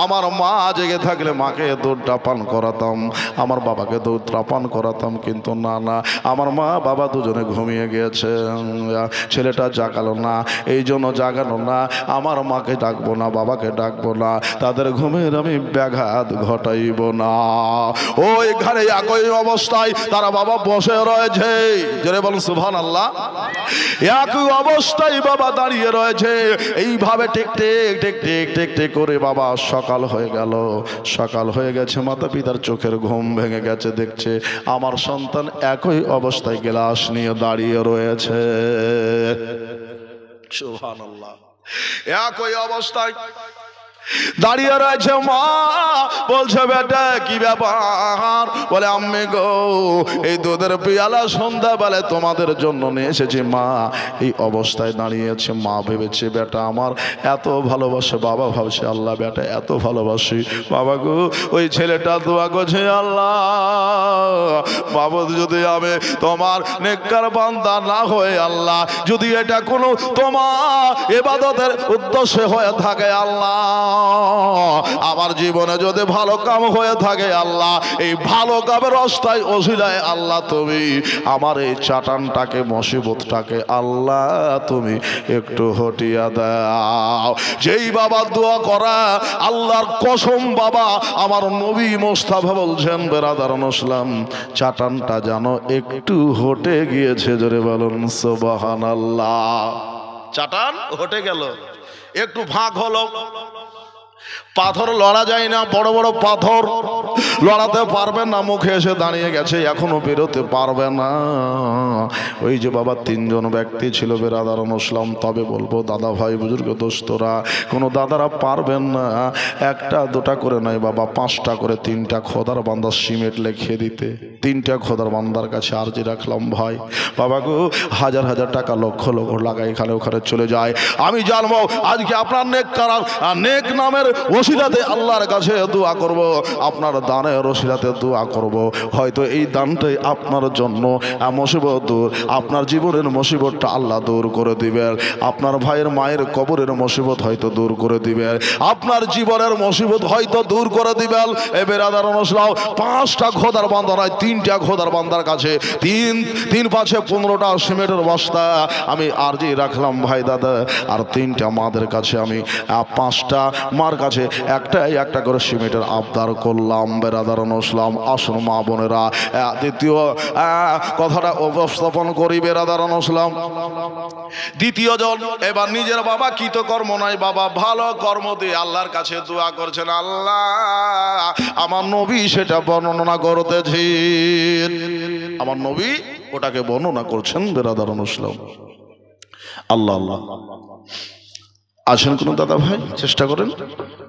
আমার মা জেগে থাকলে মাকে দুধটা পান করাতাম, আমার বাবাকে দুধটা পান করাতাম, কিন্তু না না, আমার মা বাবা দুজনে ঘুমিয়ে গিয়েছে। ছেলেটা জাগালো না, এই জন্য জাগানো না, আমার মাকে ডাকবো না, বাবাকে ডাকবো না, তাদের ঘুমের আমি ব্যাঘাত ঘটাইব না। ওই ঘরে একই অবস্থায় তারা বাবা বসে রয়েছে। জোরে বলুন সুবহানাল্লাহ। একই অবস্থায় বাবা দাঁড়িয়ে রয়েছে। এইভাবে tick tick tick tick tick tick করে বাবা সকাল হয়ে গেল। সকাল হয়ে গেছে, মাতা পিতার চোখের ঘুম ভেঙে গেছে, দেখছে আমার সন্তান একই অবস্থায় গ্লাস নিয়ে দাঁড়িয়ে রয়েছে। সুবহানাল্লাহ, একই অবস্থায় দাঁড়িয়ে রয়েছে। মা বলছে বেটা কি ব্যাপার? বলে আম্মি গো, এই দুধের পিয়ালা সন্ধ্যাবেলায় তোমাদের জন্য নিয়ে এসেছি। মা এই অবস্থায় দাঁড়িয়েছে। মা ভেবেছে বেটা আমার এত ভালোবাসে, বাবা ভাবছে আল্লাহ বেটা এত ভালোবাসি। বাবা গো, ওই ছেলেটা দোয়া করছে, আল্লাহ বাবা যদি আমি তোমার নেককার বান্দা না হয়ে, আল্লাহ যদি এটা কোনো তোমার ইবাদতের উদ্দেশ্যে হয়ে থাকে, আল্লাহ আমার জীবনে যদি ভালো কাম হয়ে থাকে, আল্লাহ এই ভালো কামের রাস্তায় ওসিলায় আল্লাহ তুমি আমার এই চাটানটাকে মুসিবতটাকে আল্লাহ তুমি একটু হটিয়ে দাও। যেই বাবা দোয়া করা, আল্লাহর কসম বাবা আমার নবী মোস্তাফা বলছেন বেরাদারুল ইসলাম, চাটানটা যেন একটু হটে গিয়েছে। জোরে বলুন সুবহানাল্লাহ। চাটান হটে গেল, একটু ফাঁক হলো। পাথর লড়া যায় না, বড় বড় পাথর লড়াতে পারবেন না, মুখে এসে দাঁড়িয়ে গেছে, এখনো বেরোতে পারবে না। ওই যে বাবা তিনজন ব্যক্তি ছিল বেরাদার মুসলাম। তবে বলবো দাদা ভাই বুজুর্গ দোস্তরা, কোনো দাদারা পারবেন না একটা দুটা করে নয় বাবা, 5টা করে 3টা খোদার বান্দার সিমেন্ট লিখে দিতে। 3টা খোদার বান্দার কাছে আরজি রাখলাম, ভাই বাবা গো, হাজার হাজার টাকা লক্ষ লক্ষ লাগাই এখানে ওখানে চলে যায়। আমি জানবো আজকে আপনার নেক নামের ওসিলাতে আল্লাহর কাছে দোয়া করব, আপনার দানের ওসিলাতে দোয়া করব। হয়তো এই দানটাই আপনার জন্য মুসিবত দূর, আপনার জীবনের মুসিবতটা আল্লাহ দূর করে দিবেন। আপনার ভাইয়ের মায়ের কবরের মুসিবত হয়তো দূর করে দিবেন, আপনার জীবনের মুসিবত হয়তো দূর করে দিবেন। এ বেরাদার মুসলাম, 5টা খোদার বান্দা নয়, 3টা খোদার বান্দার কাছে 3-5 15টা সিমেন্টের বস্তা আমি আরজি রাখলাম ভাই দাদা। আর 3টা মাদের কাছে আমি 5টা মার কাছে একটা করে সিমেন্টের আবদার করলাম। বেরাদার মুসলাম, আসুন মা বোনেরা, দ্বিতীয় কথাটা উপস্থাপন করি। বেরাদার মুসলাম, দ্বিতীয় জন এবার নিজের বাবা কৃতকর্ম নাই বাবা, ভালো কর্ম দিয়ে আল্লাহর কাছে দোয়া করছেন। আল্লাহ আমার নবী সেটা বর্ণনা করতেছি, আমার নবী ওটাকে বর্ণনা করছেন। বেরাদার মুসলাম, আল্লাহ আল্লাহ আছেন কোন দাদা ভাই, চেষ্টা করেন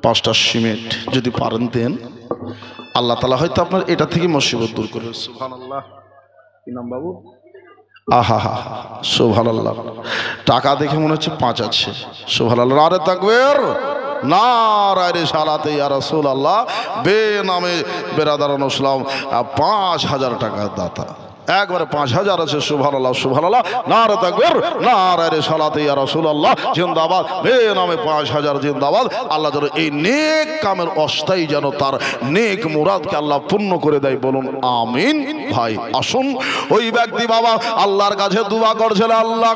5টা সিমেন্ট যদি পারেন দেন, আল্লাহ তাআলা হয়তো আপনার এটা থেকে মুসিবত দূর করবে। সুবহানাল্লাহ। কি নাম বাবু? আহা হা, সুবহানাল্লাহ। টাকা দেখে মনে হচ্ছে 5 আছে। সুবহানাল্লাহ, আরে তাকবীর, নারায়ে রিসালাতে ইয়া রাসূলুল্লাহ। বেনামে বেরাদার মুসলাম 5000 টাকা দাতা, একবারে 5000 আছে। সুবহানাল্লাহ সুবহানাল্লাহ, নারে তাকবীর, নারে রিসালাতে ইয়া রাসূলুল্লাহ, জিন্দাবাদ। বেনামে 5000 জিন্দাবাদ। আল্লাহ যেন এই নেক কামের অস্থায়ী যেন তার নেক মুরাদকে আল্লাহ পূর্ণ করে দেয়, বলুন আমিন। ভাই আসুন, ওই ব্যক্তি বাবা আল্লাহর কাছে দোয়া করছিল, আল্লাহ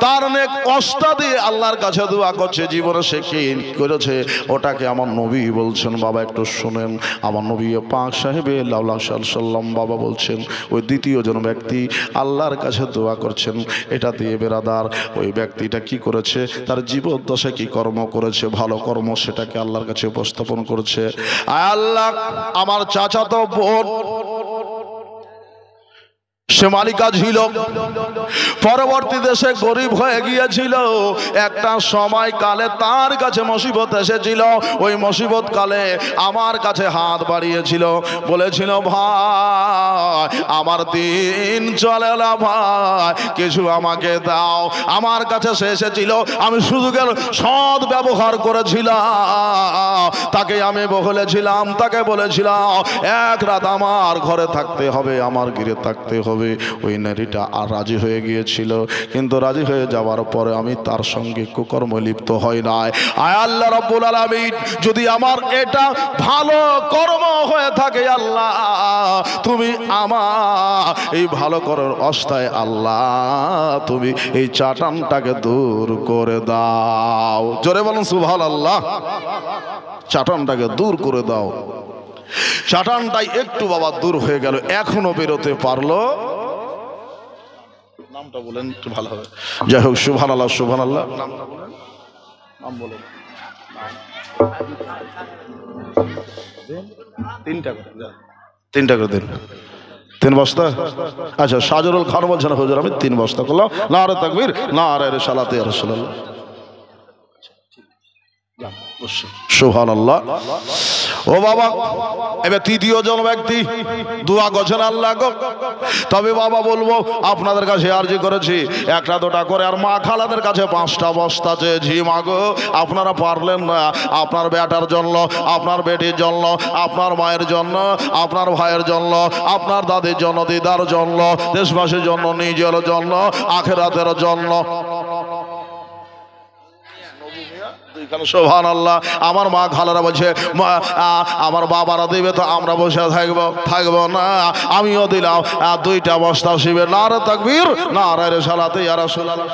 তার নেক অস্তা দিয়ে আল্লাহর কাছে দোয়া করছে। জীবনে সে কি করেছে ওটাকে আমার নবী বলছেন বাবা, একটু শুনেন। আমার নবী পাক সাহেবে লাউলা সাল্লাম বাবা বলছেন, ওই দ্বিতীয় জন ব্যক্তি আল্লাহর কাছে দোয়া করছেন, এটা দিয়ে বেরাদার ওই ব্যক্তিটা কি করেছে, তার জীবদ্দশায় কি কর্ম করেছে, ভালো কর্ম, সেটাকে আল্লাহর কাছে উপস্থাপন করেছে। আল্লাহ আমার চাচাতো বোন সে মালিকা ছিল, পরবর্তী দেশে গরিব হয়ে গিয়েছিল। একটা সময় কালে তার কাছে মুসিবত এসেছিল, ওই মুসিবত কালে আমার কাছে হাত বাড়িয়েছিল, বলেছিল ভাই আমার দিন চলে না ভাই, কিছু আমাকে দাও। আমার কাছে সে এসেছিল, আমি সুযোগের সৎ ব্যবহার করেছিলাম, তাকে আমি বলেছিলাম, তাকে বলেছিলাম এক রাত আমার ঘরে থাকতে হবে, আমার গৃহে থাকতে হবে। ওই নারীটা আর রাজি হয়ে গিয়েছিল, কিন্তু রাজি হয়ে যাওয়ার পরে আমি তার সঙ্গে কুকর্ম লিপ্ত হই নাই। আয় আল্লাহ রাব্বুল আলামিন, যদি আমার এটা ভালো কর্ম হয়ে থাকে আল্লাহ, তুমি আমার এই ভালো করার অবস্থায় আল্লাহ তুমি এই চাটানটাকে দূর করে দাও। জোরে বলুন সুবহানাল্লাহ। চাটানটাকে দূর করে দাও। চাটানটাই একটু বাবা দূর হয়ে গেল, এখনো বেরোতে পারলো। নামটা বলেন একটু ভালো হবে। যাই হোক, সুবহানাল্লাহ সুবহানাল্লাহ। নামটা বলেন, নাম বলেন। 3টা করে দিন। 3 বস্তা? আচ্ছা, সাজরুল খান বলছেন হুজুর আমি 3 বস্তা করলাম। নারে তাকবীর, নারে রিসালাতে ইয়া রাসূলুল্লাহ। সুবহানাল্লাহ। ও বাবা, এবার তৃতীয় জন ব্যক্তি দোয়া করছেন আল্লাহ গো। তবে বাবা বলবো আপনাদের কাছে আরজি করেছি, একটা দুটা করে, আর মা খালাদের কাছে 5টা বস্তা চেয়েছি। মা গো আপনারা পারলেন না, আপনার বেটার জন্য, আপনার বেটির জন্য, আপনার মায়ের জন্য, আপনার ভাইয়ের জন্য, আপনার দাদির জন্য, দিদার জন্য, দেশবাসীর জন্য, নিজের জন্য, আখিরাতের জন্য। সুবহানাল্লাহ। আমার মা খালারা বলছে আমার বাবারা দিবে তো আমরা বসে থাকবো না, আমিও দিলাম 2টা বস্তা শিবে। নারে তাকবীর, নারে রিসালাতে ইয়া রাসূলুল্লাহ।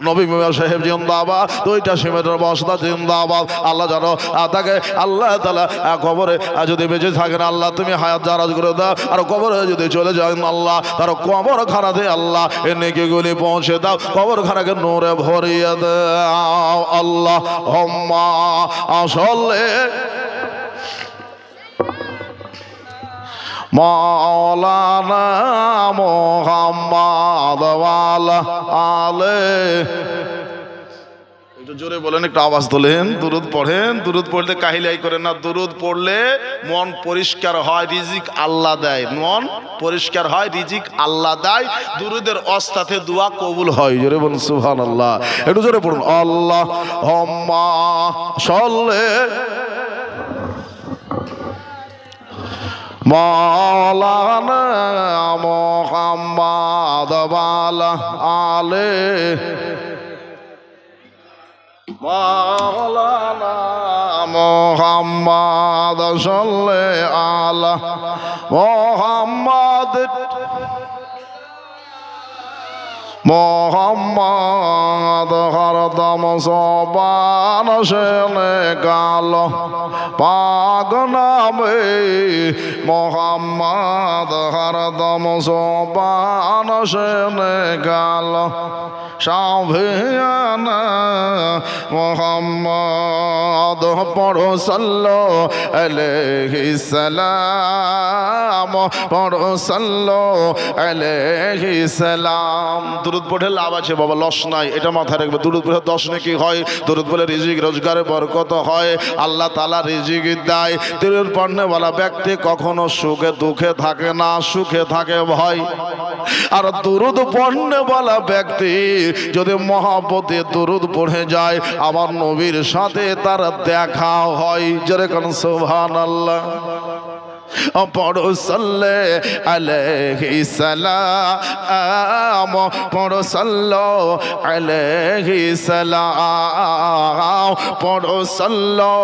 নবী মিয়া সাহেব জিন্দাবাদ, 2টা সিমেন্টের বস্তা জিন্দাবাদ। আল্লাহ জানো তাকে আল্লাহ তাআলা কবরে যদি বেঁচে থাকেন আল্লাহ তুমি হায়াত জারাজ করে দাও, আর কবরে যদি চলে যান আল্লাহ তার কবর খানাতে আল্লাহ এ নেকিগুলি পৌঁছে দাও, কবর খানাকে নূরে ভরিয়ে দাও। আল্লাহুম্মা সাল্লি মাওলানা মুহাম্মদ ওয়ালা আলে। একটু জোরে বলেন, একটু আওয়াজ তোলেন, দুরুদ পড়েন। দুরুদ পড়লে কাহিলাই করেন না, দুরুদ পড়লে মন পরিষ্কার হয়, রিজিক আল্লাহ দেয়। মন পরিষ্কার হয়, রিজিক আল্লাহ দেয়। দুরুদের ওস্তাতে দোয়া কবুল হয়। জোরে বলুন সুবহানাল্লাহ। একটু জোরে পড়ুন, আল্লাহুম্মা সাল্লি মাওলানা মুহাম্মদ ওয়ালা আলে। মাওলানা মুহাম্মদ সাল্লি আলা মুহাম্মদ। মোহাম্মদ হরদম সোবান সেনে গাল পাগ নামে। মোহাম্মদ হরদম সোবান সেনে গাল সাভিয়ানা। মোহাম্মদ পড়ো সাল্লো আলাইহি সালাম, পড়ো সাল্লো আলাইহি সালাম। দুরুদ পড়ে লাভ আছে বাবা, লস নাই, এটা মাথায় রাখবে। দুরুদ পড়ে 10 নেকি হয়। দুরুদ বলে রিজিক রোজগারে বরকত হয়, আল্লাহ তাআলা রিজিক দেয়। দুরুদ পড়নেওয়ালা ব্যক্তি কখনো সুখে দুঃখে থাকে না, সুখে থাকে ভয়। আর দুরুদ পড়নেওয়ালা ব্যক্তি যদি মহব্বতে দুরুদ পড়ে যায়, আমার নবীর সাথে তার দেখা হয়। যেরকম সুবহানাল্লাহ। পড়ো সাল্লে আলাইহি সালাম, পড়ো সাল্লো আলাইহি সালাম, পড়ো সাল্লো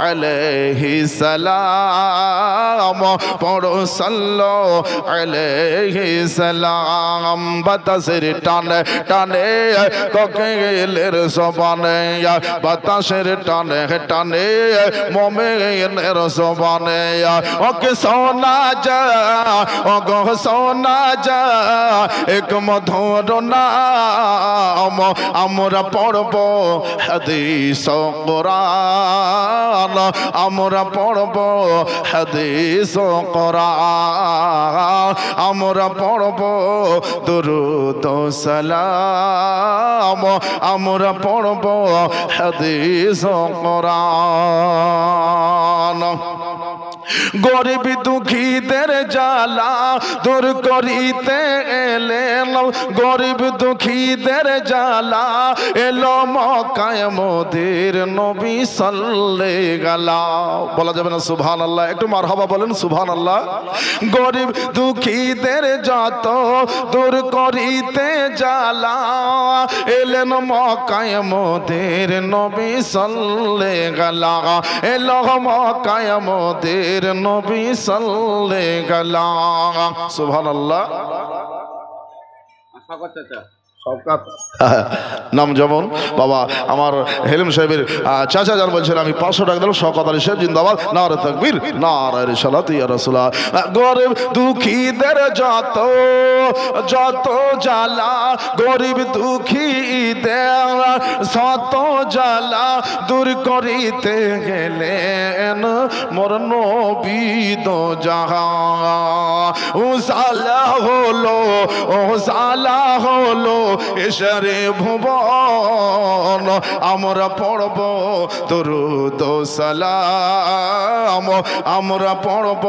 আলাইহি সালাম, পড়ো সাল্লো আলাইহি সালাম। বাতাসের টানে টানে কোকিলের সবানে, বাতাসের টানে টানে মুমিনের সবানে। ওকে সোনা যা, ও গো সোনা যা, এক মধুর নাম আমরা পড়ব হাদিস কোরআন, আমরা পড়ব হাদিস কোরআন, আমরা পড়ব দুরূদ সালাম, আমরা পড়ব হাদিস কোরআন। গরিব দুঃখীদের জ্বালা দূর করিতে এলেন, গরিব দুঃখীদের জ্বালা এলো মক্কায় মোদের নবী সাল্লাল্লাহু আলাইহি। বলা যাবে না সুবহানাল্লাহ? একটু মারহাবা বলেন সুবহানাল্লাহ। গরিব দুঃখীদের যত দূর করিতে জ্বালা এলেন মক্কায় মোদের নবী সাল্লাল্লাহু আলাইহি। এলো মক্কায় মোদের নবী সাল্লাল্লাহু আলাইহি। সুবহানাল্লাহ। নাম যেমন বাবা আমার হেলিম সাহেবের চাচা যান বলছেন, আমি 500 টাকা দিলাম। শওকত আলী সাহেব জিন্দাবাদ, নারে তাকবীর, নারে রিসালাত ইয়া রাসূলুল্লাহ। গরিব দুঃখীদের যত যত জ্বালা, গরিব দুঃখীদের শত জ্বালা দূর করিতে গেলেন মোর নবী দো জাহান। ও সালা হলো, ও সালা হলো এশারে ভুবন, আমরা পড়ব দুরূদ সালাম, আমরা পড়ব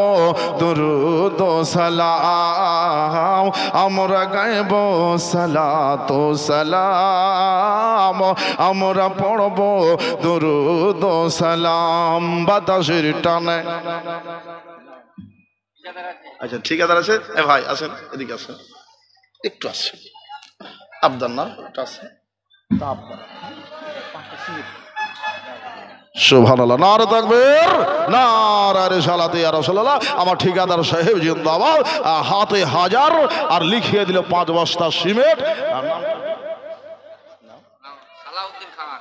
দুরূদ সালাম, আমরা গাইব সালাত সালাম, আমরা পড়ব দুরূদ সালাম। বাতাসের টানে। আচ্ছা ঠিকাদার আছে, এ ভাই আসেন, এদিকে আসেন, একটু আসেন। আবদার না আছে, সুবহানাল্লাহ। নারে তাকবীর, নারে রিসালাত ইয়া রাসূলুল্লাহ। আমার ঠিকাদার সাহেব জিন্দাবাদ, হাতে হাজার আর লিখিয়ে দিল 5 বস্তা সিমেন্ট।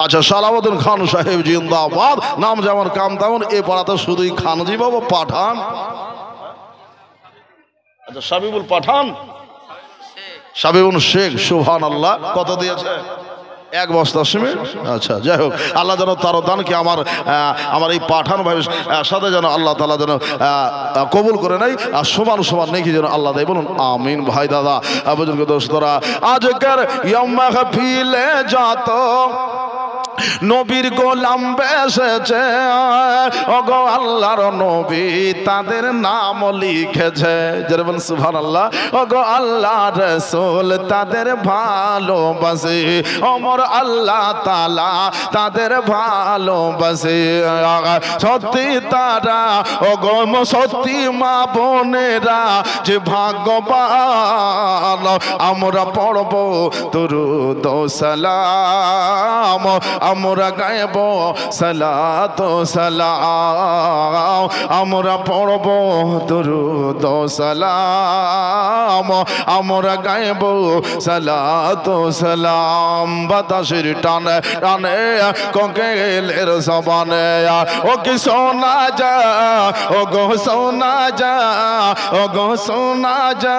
আচ্ছা সালাউদ্দিন খান সাহেব জিন্দাবাদ। নাম যেমন কাম তেমন, এ পাড়াতে শুধুই খানজি বাবা পাঠান। আচ্ছা সাবিবুল পাঠান, সাবিবুল শেখ, সুবহানাল্লাহ। কত দিয়েছে? এক বস্তা সিমেন্ট। আচ্ছা, যাই হোক, আল্লাহ যেন তার দানকে আমার এই পাঠান ভাইয়ের সাথে যেন আল্লাহ তাআলা যেন কবুল করে নেয়, আর সমান সমান নেকি যেন আল্লাহ দেয়। বলুন আমিন। ভাই দাদা বুজুর্গ দোস্তরা, আজকের ইয়ম মাহফিলে যত নবীর গোলাম বেসেছে, ওগো আল্লাহর নবী তাদের নাম লিখেছে। যেরকম সুবহানাল্লাহ। ওগো আল্লাহ রাসূল তাদের ভালোবাসে, ওমর আল্লাহ তাআলা তাদের ভালোবাসে। সত্যি তারা ওগো সত্যি মা বোনেরা যে ভাগ্যবান, আমরা পড়ব দুরূদ ও সালাম, আমরা গাইব সালাত ও সালাম, আমরা পড়ব দুরূদ ও সালাম, আমরা গাইব সালাত ও সালাম। বাতাসের টানে টানে কোকিলের জবানে ও কি শোনা যা, ও গো শোনা যা, ও গো শোনা যা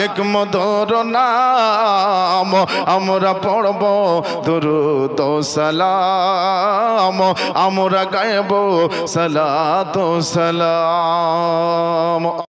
এক মধুর নাম, আমরা পড়ব দুরূদ ও সালাম, আমরা গাইব সালাত ও সালাম।